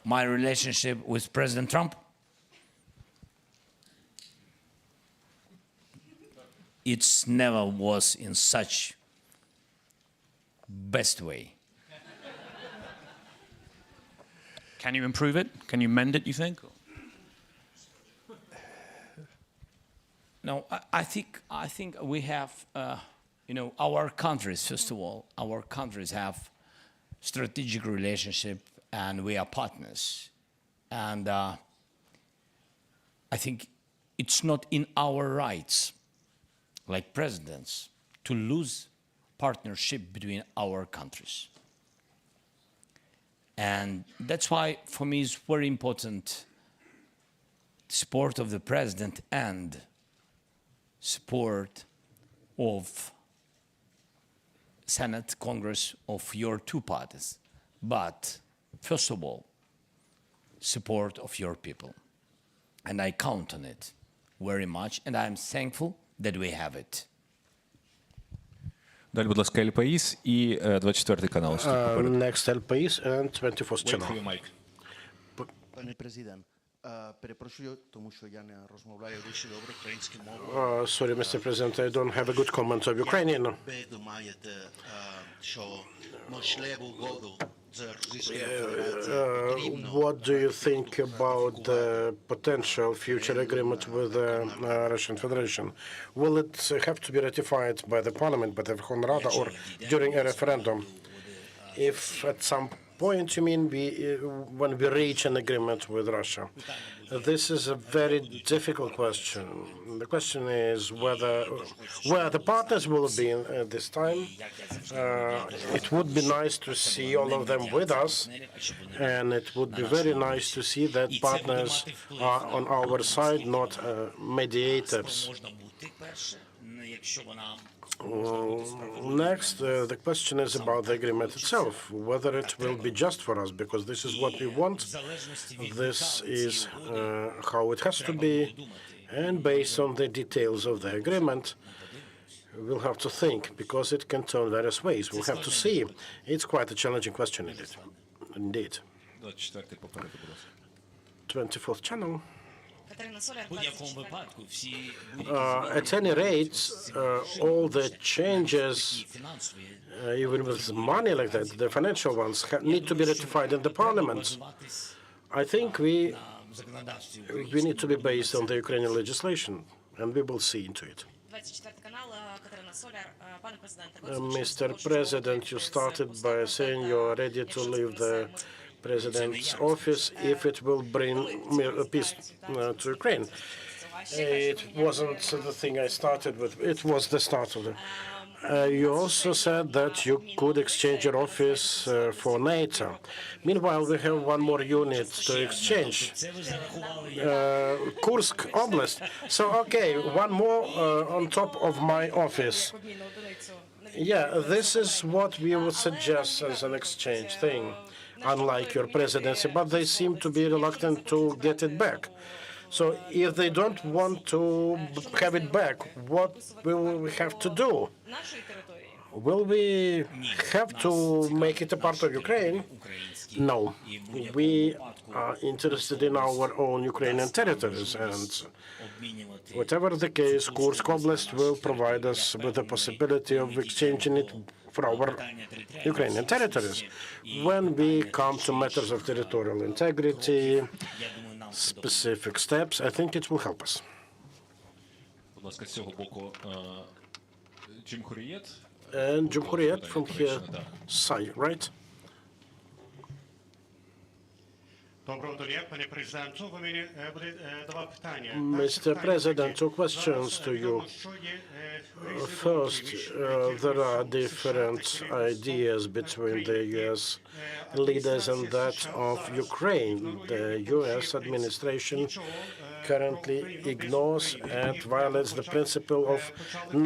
My relationship with President Trump? It never was in such best way. Can you improve it? Can you mend it, you think? No, I think we have, our countries, first of all, our countries have strategic relationship and we are partners. And I think it's not in our rights, like presidents, to lose partnership between our countries. And that's why, for me, it's very important support of the president and support of Senate, Congress, of your two parties. But, first of all, support of your people. And I count on it very much, and I'm thankful that we have it. Далі, будь ласка, ЛПІС і 24 канал. Next LPS and 24th channel. Пане президент, перепрошую, тому що я не розмовляю дуже добре українською мовою. Sorry, Mr. President, I don't have a good comment of Ukrainian. Ви думаєте, що можливу угоду з Російською What do you think about the potential future agreement with the Russian Federation? Will it have to be ratified by the parliament, by the Verkhovna Rada, or during a referendum? If at some point, you mean when we reach an agreement with Russia? This is a very difficult question. The question is where the partners will be at this time. It would be nice to see all of them with us, and it would be very nice to see that partners are on our side, not mediators. Next, the question is about the agreement itself, whether it will be just for us, because this is what we want, this is how it has to be, and based on the details of the agreement, we'll have to think, because it can turn various ways. We'll have to see. It's quite a challenging question, indeed. 24th channel. At any rate, all the changes, even with money like that, the financial ones, need to be ratified in the parliament. I think we need to be based on the Ukrainian legislation, and we will see into it. Mr. President, you started by saying you're ready to leave the President's office if it will bring peace to Ukraine. It wasn't the thing I started with. It was the start of it. You also said that you could exchange your office for NATO. Meanwhile, we have one more unit to exchange. Kursk Oblast. So, okay, one more on top of my office. Yeah, this is what we would suggest as an exchange thing, unlike your presidency, but they seem to be reluctant to get it back. So if they don't want to have it back, what will we have to do? Will we have to make it a part of Ukraine? No. We are interested in our own Ukrainian territories, and whatever the case, Kursk Oblast will provide us with the possibility of exchanging it for our Ukrainian territories. When we come to matters of territorial integrity, specific steps, I think it will help us. Будь ласка, з цього боку Джимхурієт. And Jumhuriyet from here, Sai, right? Mr. President, two questions to you. First, there are different ideas between the U.S. leaders and that of Ukraine. The U.S. administration currently ignores and violates the principle of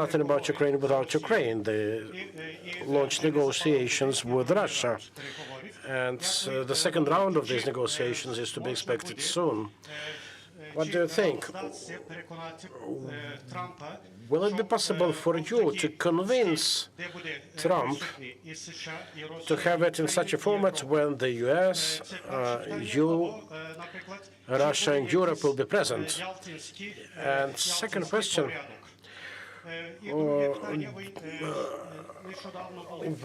nothing about Ukraine without Ukraine. They launched negotiations with Russia. And the second round of these negotiations is to be expected soon. What do you think? Will it be possible for you to convince Trump to have it in such a format when the US, you, Russia and Europe will be present? And second question,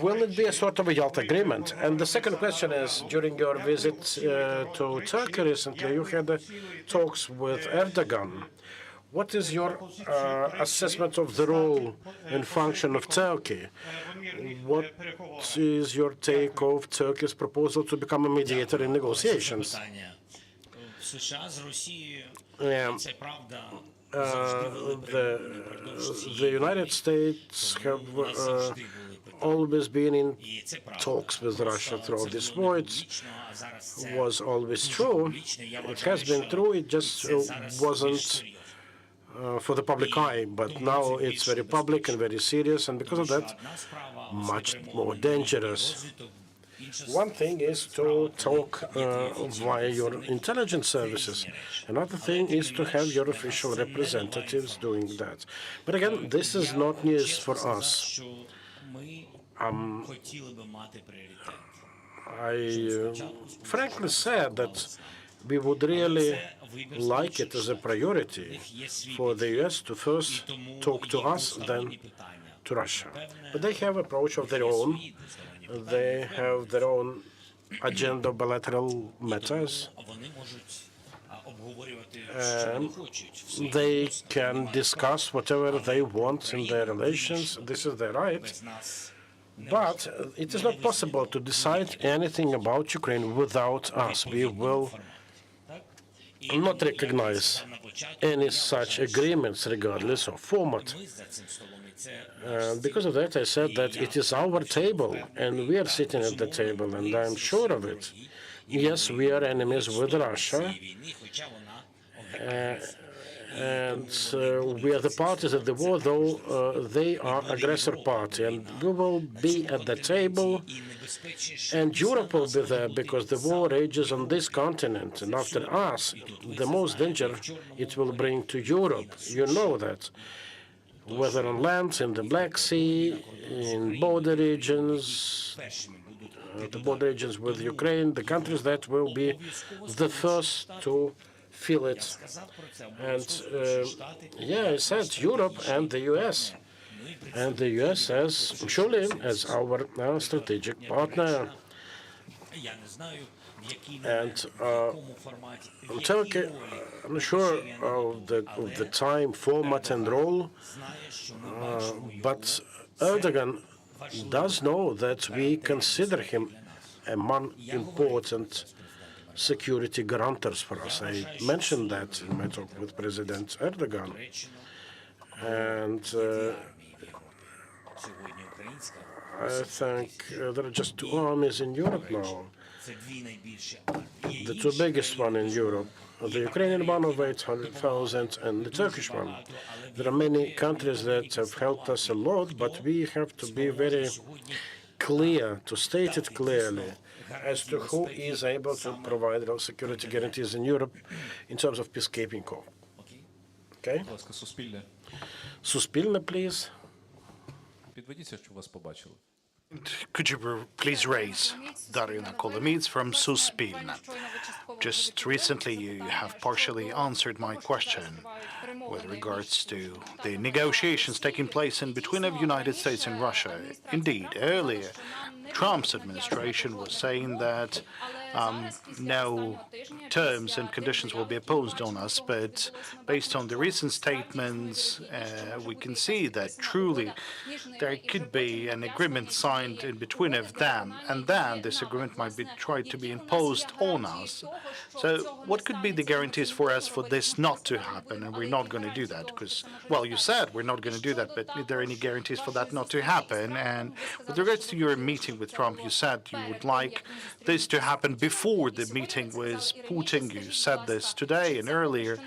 will it be a sort of a Yalta agreement? And the second question is, during your visit to Turkey recently, you had talks with Erdogan. What is your assessment of the role and function of Turkey? What is your take of Turkey's proposal to become a mediator in negotiations? The United States have always been in talks with Russia throughout this war. It was always true. It has been true. It just wasn't for the public eye. But now it's very public and very serious, and because of that, much more dangerous. One thing is to talk via your intelligence services. Another thing is to have your official representatives doing that. But again, this is not news for us. I frankly said that we would really like it as a priority for the U.S. to first talk to us, then to Russia. But they have an approach of their own. They have their own agenda of bilateral matters. They can discuss whatever they want in their relations. This is their right. But it is not possible to decide anything about Ukraine without us. We will not recognize any such agreements, regardless of format. Because of that, I said that it is our table, and we are sitting at the table, and I'm sure of it. Yes, we are enemies with Russia, and we are the parties of the war, though they are aggressor party, and we will be at the table, and Europe will be there because the war rages on this continent, and after us, the most danger it will bring to Europe. You know that. Whether on land, in the Black Sea, in border regions, the border regions with Ukraine, the countries that will be the first to feel it. And yeah, I said Europe and the US. And the US as surely as our strategic partner. And Turkey, I'm not sure of the time, format, and role, but Erdogan does know that we consider him among important security guarantors for us. I mentioned that in my talk with President Erdogan. And I think there are just two armies in Europe now. The two biggest one in Europe, the Ukrainian one of 800,000 and the Turkish one. There are many countries that have helped us a lot, but we have to be very clear, to state it clearly, as to who is able to provide those security guarantees in Europe in terms of peacekeeping corps. Okay? Суспільне, please. Підведіться, щоб вас побачили. Could you please raise Darina Kolomits from Suspilna? Just recently, you have partially answered my question with regards to the negotiations taking place in between the United States and Russia. Indeed, earlier, Trump's administration was saying that no terms and conditions will be imposed on us, but based on the recent statements, we can see that truly there could be an agreement signed in between of them, and then this agreement might be tried to be imposed on us. So what could be the guarantees for us for this not to happen? And we're not going to do that because, well, you said we're not going to do that, but are there any guarantees for that not to happen? And with regards to your meeting with Trump, you said you would like this to happen before the meeting with Putin. You said this today and earlier.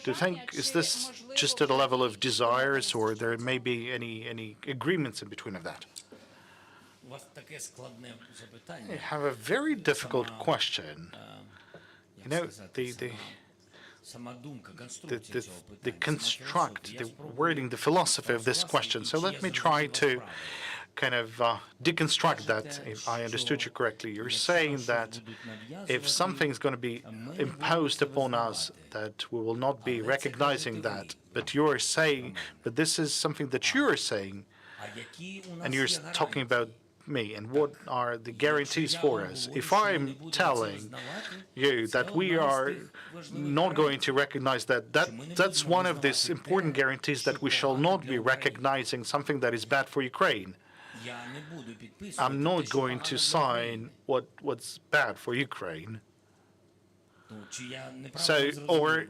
Do you think, is this just at a level of desires, or there may be any agreements in between of that? I have a very difficult question. You know, the construct, the wording, the philosophy of this question. So let me try to kind of deconstruct that, if I understood you correctly. You're saying that if something's going to be imposed upon us, that we will not be recognizing that. But you're saying, but this is something that you're saying, and you're talking about me, and what are the guarantees for us? If I'm telling you that we are not going to recognize that's one of these important guarantees, that we shall not be recognizing something that is bad for Ukraine. I'm not going to sign what's bad for Ukraine. So, or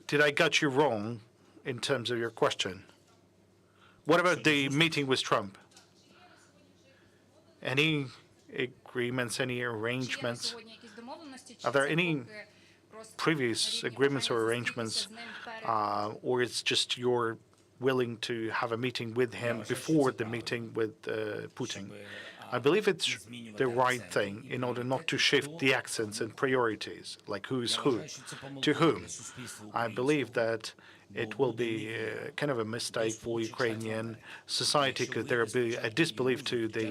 did I get you wrong in terms of your question? What about the meeting with Trump? Any agreements, any arrangements? Are there any previous agreements or arrangements, or it's just you're willing to have a meeting with him before the meeting with Putin? I believe it's the right thing in order not to shift the accents and priorities, like who is who, to whom. I believe that it will be kind of a mistake for Ukrainian society, because there will be a disbelief to the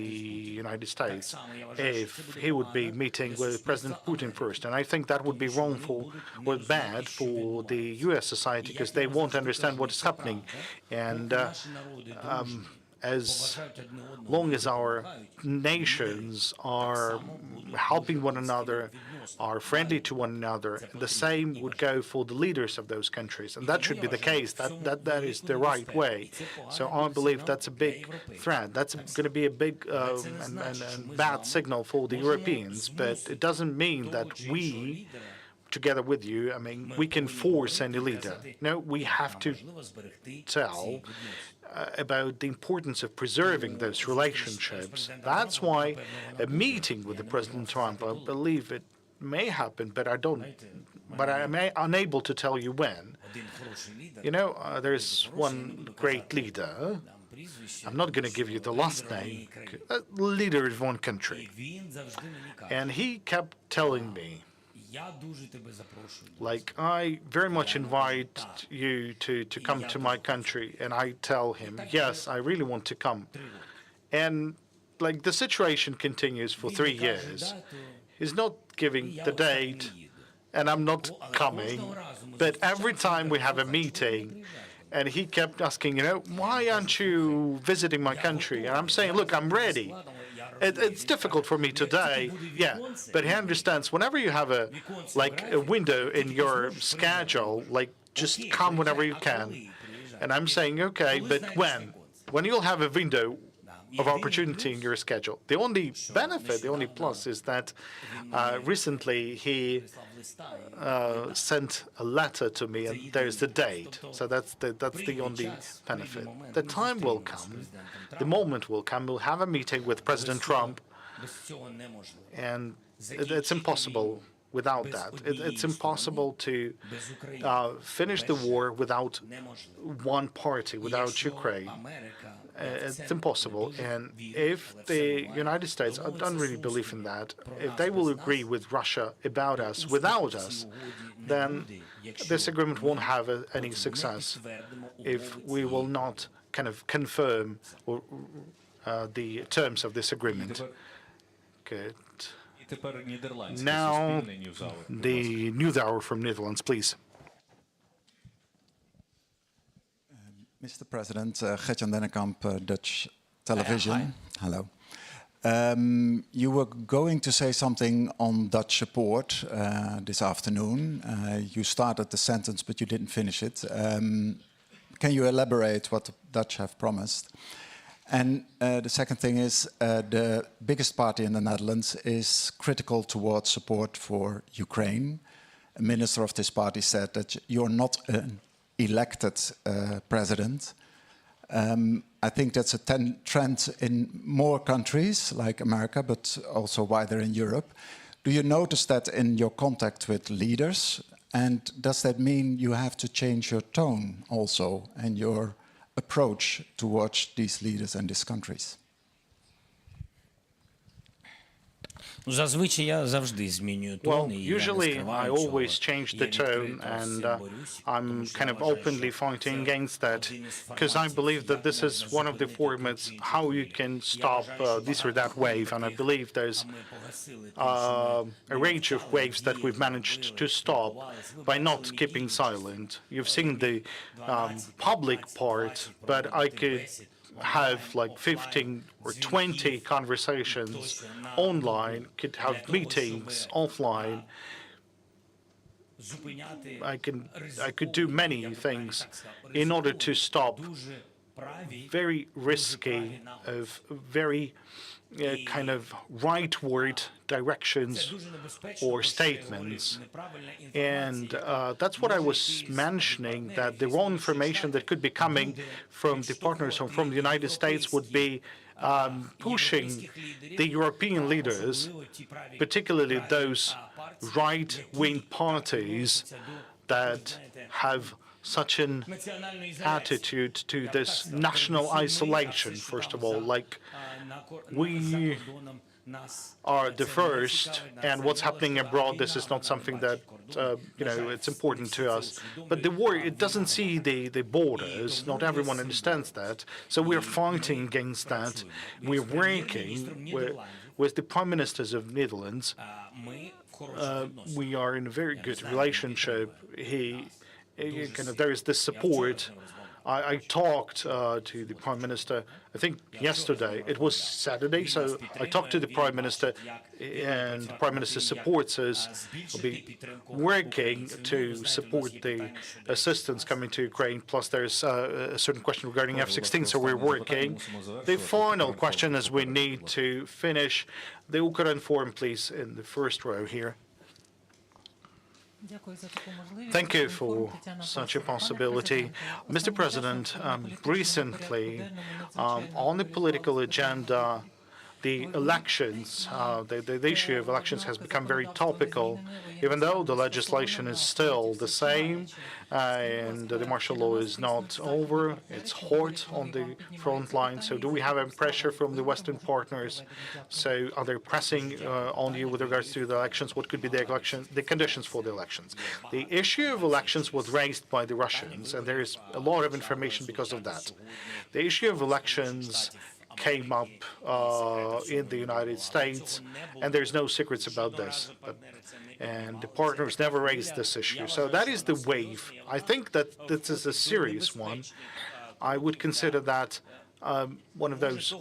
United States if he would be meeting with President Putin first. And I think that would be wrongful or bad for the U.S. society, because they won't understand what is happening. And as long as our nations are helping one another, are friendly to one another, the same would go for the leaders of those countries. And that should be the case. That is the right way. So I believe that's a big threat. That's going to be a big and bad signal for the Europeans. But it doesn't mean that we, together with you, I mean, we can force any leader. No, we have to tell about the importance of preserving those relationships. That's why a meeting with the President Trump, I believe it may happen, but I'm unable to tell you when. You know, there's one great leader. I'm not going to give you the last name. A leader of one country, and he kept telling me, like, I very much invite you to come to my country. And I tell him, yes, I really want to come. And like the situation continues for 3 years. He's not giving the date, and I'm not coming. But every time we have a meeting, and he kept asking, you know, why aren't you visiting my country? And I'm saying, look, I'm ready. It's difficult for me today, yeah, but he understands whenever you have a window in your schedule, like just come whenever you can. And I'm saying, okay, but when? When you'll have a window of opportunity in your schedule. The only benefit, the only plus is that recently he sent a letter to me, and there's the date. So that's the only benefit. The time will come, the moment will come. We'll have a meeting with President Trump, and it's impossible without that. It's impossible to finish the war without one party, without Ukraine. It's impossible. And if the United States, I don't really believe in that, if they will agree with Russia about us, without us, then this agreement won't have any success if we will not kind of confirm the terms of this agreement. Good. Now, the news hour from Netherlands, please. Mr. President, Gert-Jan Dennekamp, Dutch television. Hello. You were going to say something on Dutch support this afternoon. You started the sentence, but you didn't finish it. Can you elaborate what the Dutch have promised? And the second thing is the biggest party in the Netherlands is critical towards support for Ukraine. A minister of this party said that you're not an elected president. I think that's a trend in more countries like America, but also wider in Europe. Do you notice that in your contact with leaders? And does that mean you have to change your tone also and your approach towards these leaders and these countries? Зазвичай я завжди змінюю Well, тон, і я не usually I скриваю always цього. change Я the tone, відкрито з and цим борюсь, I'm тому що kind я of вважаю, openly що fighting це against that, один із because I форматів, believe that як this is можна one of the зупинити formats будь-які how you дії. can Я stop вважаю, що this or that багато wave, and I таких, believe there's а ми погасили те, що ми a range of waves that we've managed to stop by not keeping silent. You've seen the public part, but I could have like 15 or 20 conversations online, could have meetings offline. I could do many things in order to stop very risky, very kind of rightward directions or statements. And that's what I was mentioning, that the wrong information that could be coming from the partners or from the United States would be pushing the European leaders, particularly those right-wing parties that have such an attitude to this national isolation, first of all, like we are the first, and what's happening abroad, this is not something that, it's important to us. But the war, it doesn't see the borders, not everyone understands that, so we're fighting against that. We're working with the Prime Ministers of Netherlands. We are in a very good relationship. There is this support. I talked to the Prime Minister, I think yesterday, it was Saturday, so I talked to the Prime Minister, and the Prime Minister supports us. We'll be working to support the assistance coming to Ukraine, plus there's a certain question regarding F-16, so we're working. The final question is we need to finish the Ukraine forum, please, in the first row here. Thank you for such a possibility. Mr. President, recently, on the political agenda, the elections, the issue of elections has become very topical, even though the legislation is still the same, and the martial law is not over. It's hot on the front line. So do we have a pressure from the Western partners? So are they pressing on you with regards to the elections? What could be the conditions for the elections? The issue of elections was raised by the Russians, and there is a lot of information because of that. The issue of elections came up in the United States, and there's no secrets about this. And the partners never raised this issue. So that is the wave. I think that this is a serious one. I would consider that one of those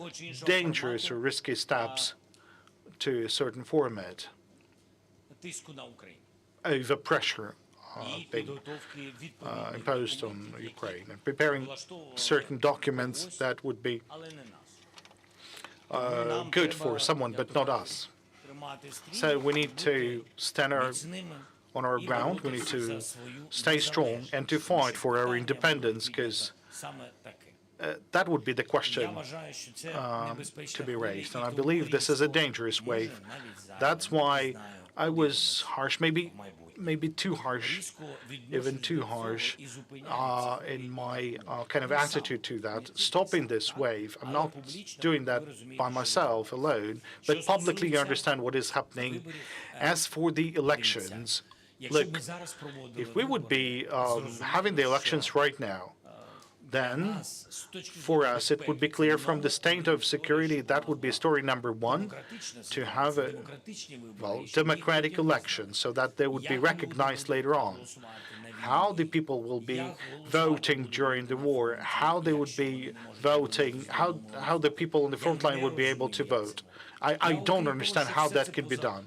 dangerous or risky steps to a certain format over pressure being imposed on Ukraine, and preparing certain documents that would be good for someone, but not us. So we need to stand on our ground. We need to stay strong and to fight for our independence, because that would be the question to be raised. And I believe this is a dangerous wave. That's why I was harsh, maybe too harsh, even too harsh in my kind of attitude to that, stopping this wave. I'm not doing that by myself alone, but publicly you understand what is happening. As for the elections, look, if we would be having the elections right now, then for us it would be clear from the state of security, that would be story number one, to have a democratic election so that they would be recognized later on. how the people will be voting during the war, how they would be voting, how the people on the front line would be able to vote. I don't understand how that could be done.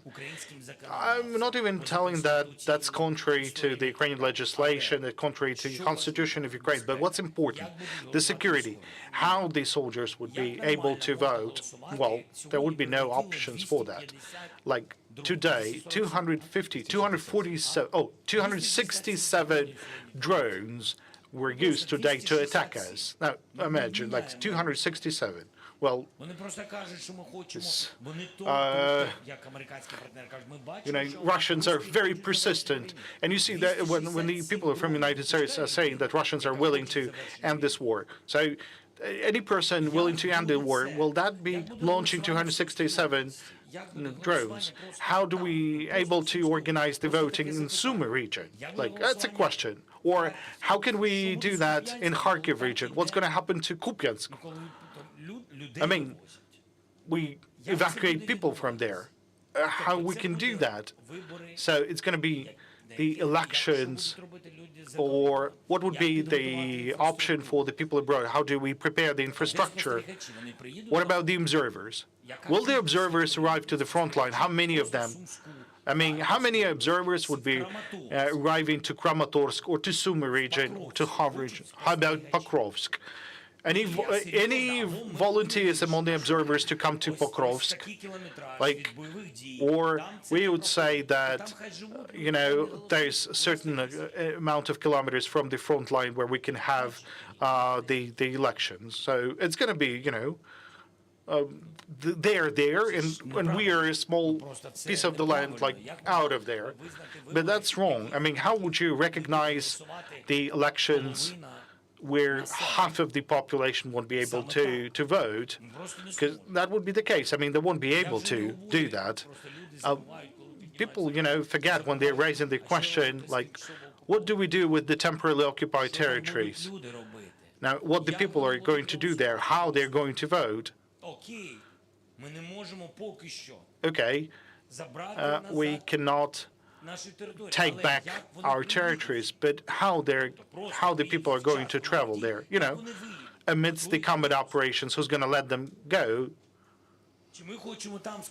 I'm not even telling that that's contrary to the Ukrainian legislation, contrary to the constitution of Ukraine, but what's important, the security, how the soldiers would be able to vote. Well, there would be no options for that. Like today, 267 drones were used today to attack us. Now, imagine, like 267. Well, Russians are very persistent. And you see that when the people from the United States are saying that Russians are willing to end this war. So any person willing to end the war, will that be launching 267 drones? How do we able to organize the voting in Sumy region? Like, that's a question. Or how can we do that in Kharkiv region? What's going to happen to Kupiansk? I mean, we evacuate people from there. How we can do that? So it's going to be the elections, or what would be the option for the people abroad? How do we prepare the infrastructure? What about the observers? Will the observers arrive to the front line? How many of them? I mean, how many observers would be arriving to Kramatorsk or to Sumy region or to Kharkiv region? How about Pokrovsk? Any volunteers among the observers to come to Pokrovsk? Like, or we would say that, there's a certain amount of kilometers from the front line where we can have the elections. So it's going to be, they're there, and we are a small piece of the land, like, out of there. But that's wrong. I mean, how would you recognize the elections where half of the population won't be able to vote? Because that would be the case. I mean, they won't be able to do that. People, forget when they're raising the question, like, what do we do with the temporarily occupied territories? Now, what the people are going to do there, how they're going to vote. Okay, we cannot take back our territories, but how the people are going to travel there, amidst the combat operations, who's going to let them go?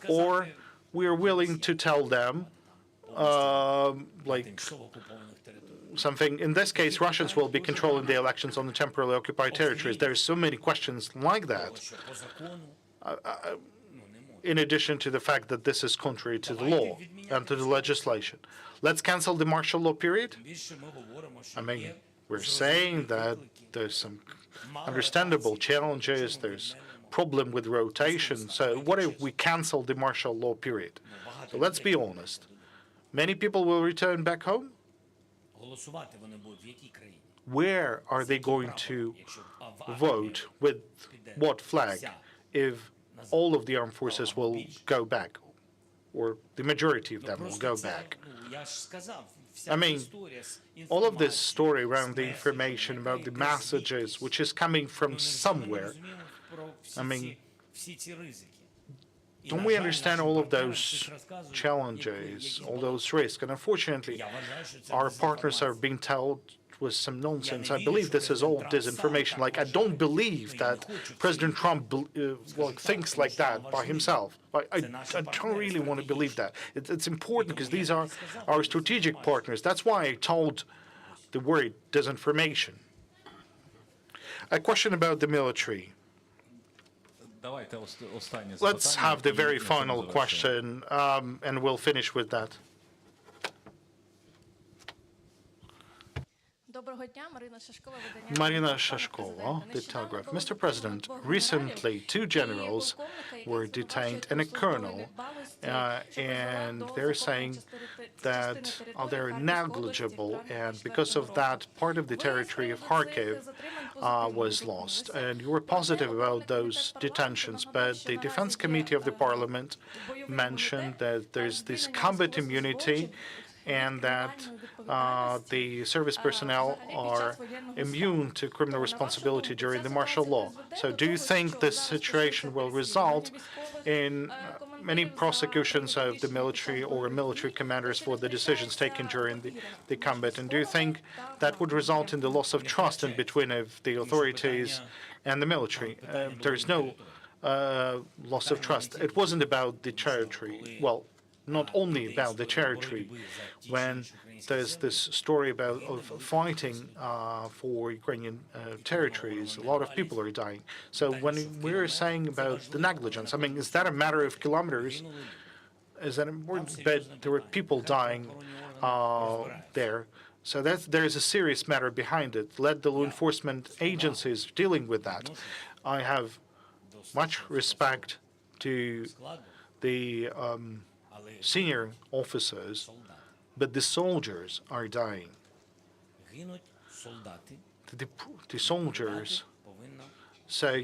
Or we're willing to tell them, like, something. In this case, Russians will be controlling the elections on the temporarily occupied territories. There's so many questions like that. In addition to the fact that this is contrary to the law and to the legislation. Let's cancel the martial law period? I mean, we're saying that there's some understandable challenges, there's problem with rotation. So what if we cancel the martial law period? So let's be honest. Many people will return back home? Where are they going to vote? With what flag? If all of the armed forces will go back, or the majority of them will go back. I mean, all of this story around the information about the messages, which is coming from somewhere, I mean, don't we understand all of those challenges, all those risks? And unfortunately, our partners are being told was some nonsense. I believe this is all disinformation. Like, I don't believe that President Trump thinks like that by himself. I don't really want to believe that. It's important because these are our strategic partners. That's why I told the word disinformation. A question about the military. Let's have the very final question, and we'll finish with that. Marina Shashkova, The Telegraph. Mr. President, recently 2 generals were detained and a colonel, and they're saying that they're negligible, and because of that, part of the territory of Kharkiv was lost. And you were positive about those detentions, but the Defense Committee of the Parliament mentioned that there's this combat immunity and that the service personnel are immune to criminal responsibility during the martial law. So do you think this situation will result in many prosecutions of the military or military commanders for the decisions taken during the combat? And do you think that would result in the loss of trust in between of the authorities and the military? There is no loss of trust. It wasn't about the territory. Well, not only about the territory. When there's this story about of fighting for Ukrainian territories, a lot of people are dying. So when we're saying about the negligence, I mean, is that a matter of kilometers? Is that important? But there were people dying there. So there's a serious matter behind it. Let the law enforcement agencies dealing with that. I have much respect to the senior officers, but the soldiers are dying. The soldiers, so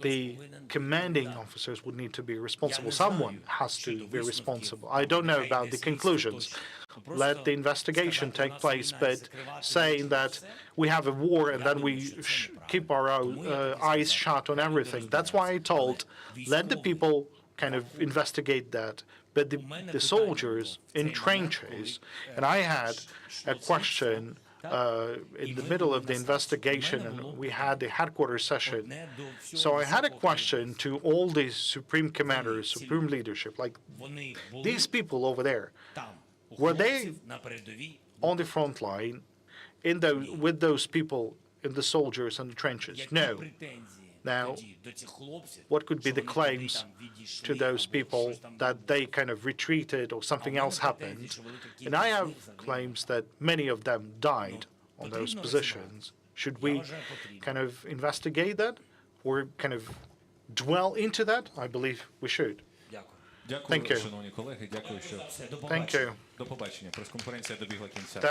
the commanding officers would need to be responsible. Someone has to be responsible. I don't know about the conclusions. Let the investigation take place, but saying that we have a war and then we keep our eyes shut on everything, that's why I told, let the people kind of investigate that. But the soldiers in trenches, and I had a question in the middle of the investigation, and we had the headquarters session. So I had a question to all the supreme commanders, supreme leadership, like these people over there, were they on the front line with those people, in the soldiers and the trenches? No. Now, what could be the claims to those people that they kind of retreated or something else happened? And I have claims that many of them died on those positions. Should we kind of investigate that or kind of dwell into that? I believe we should. Thank you. Шановні колеги, дякую, що Thank you. До побачення. Прес-конференція добігла кінця.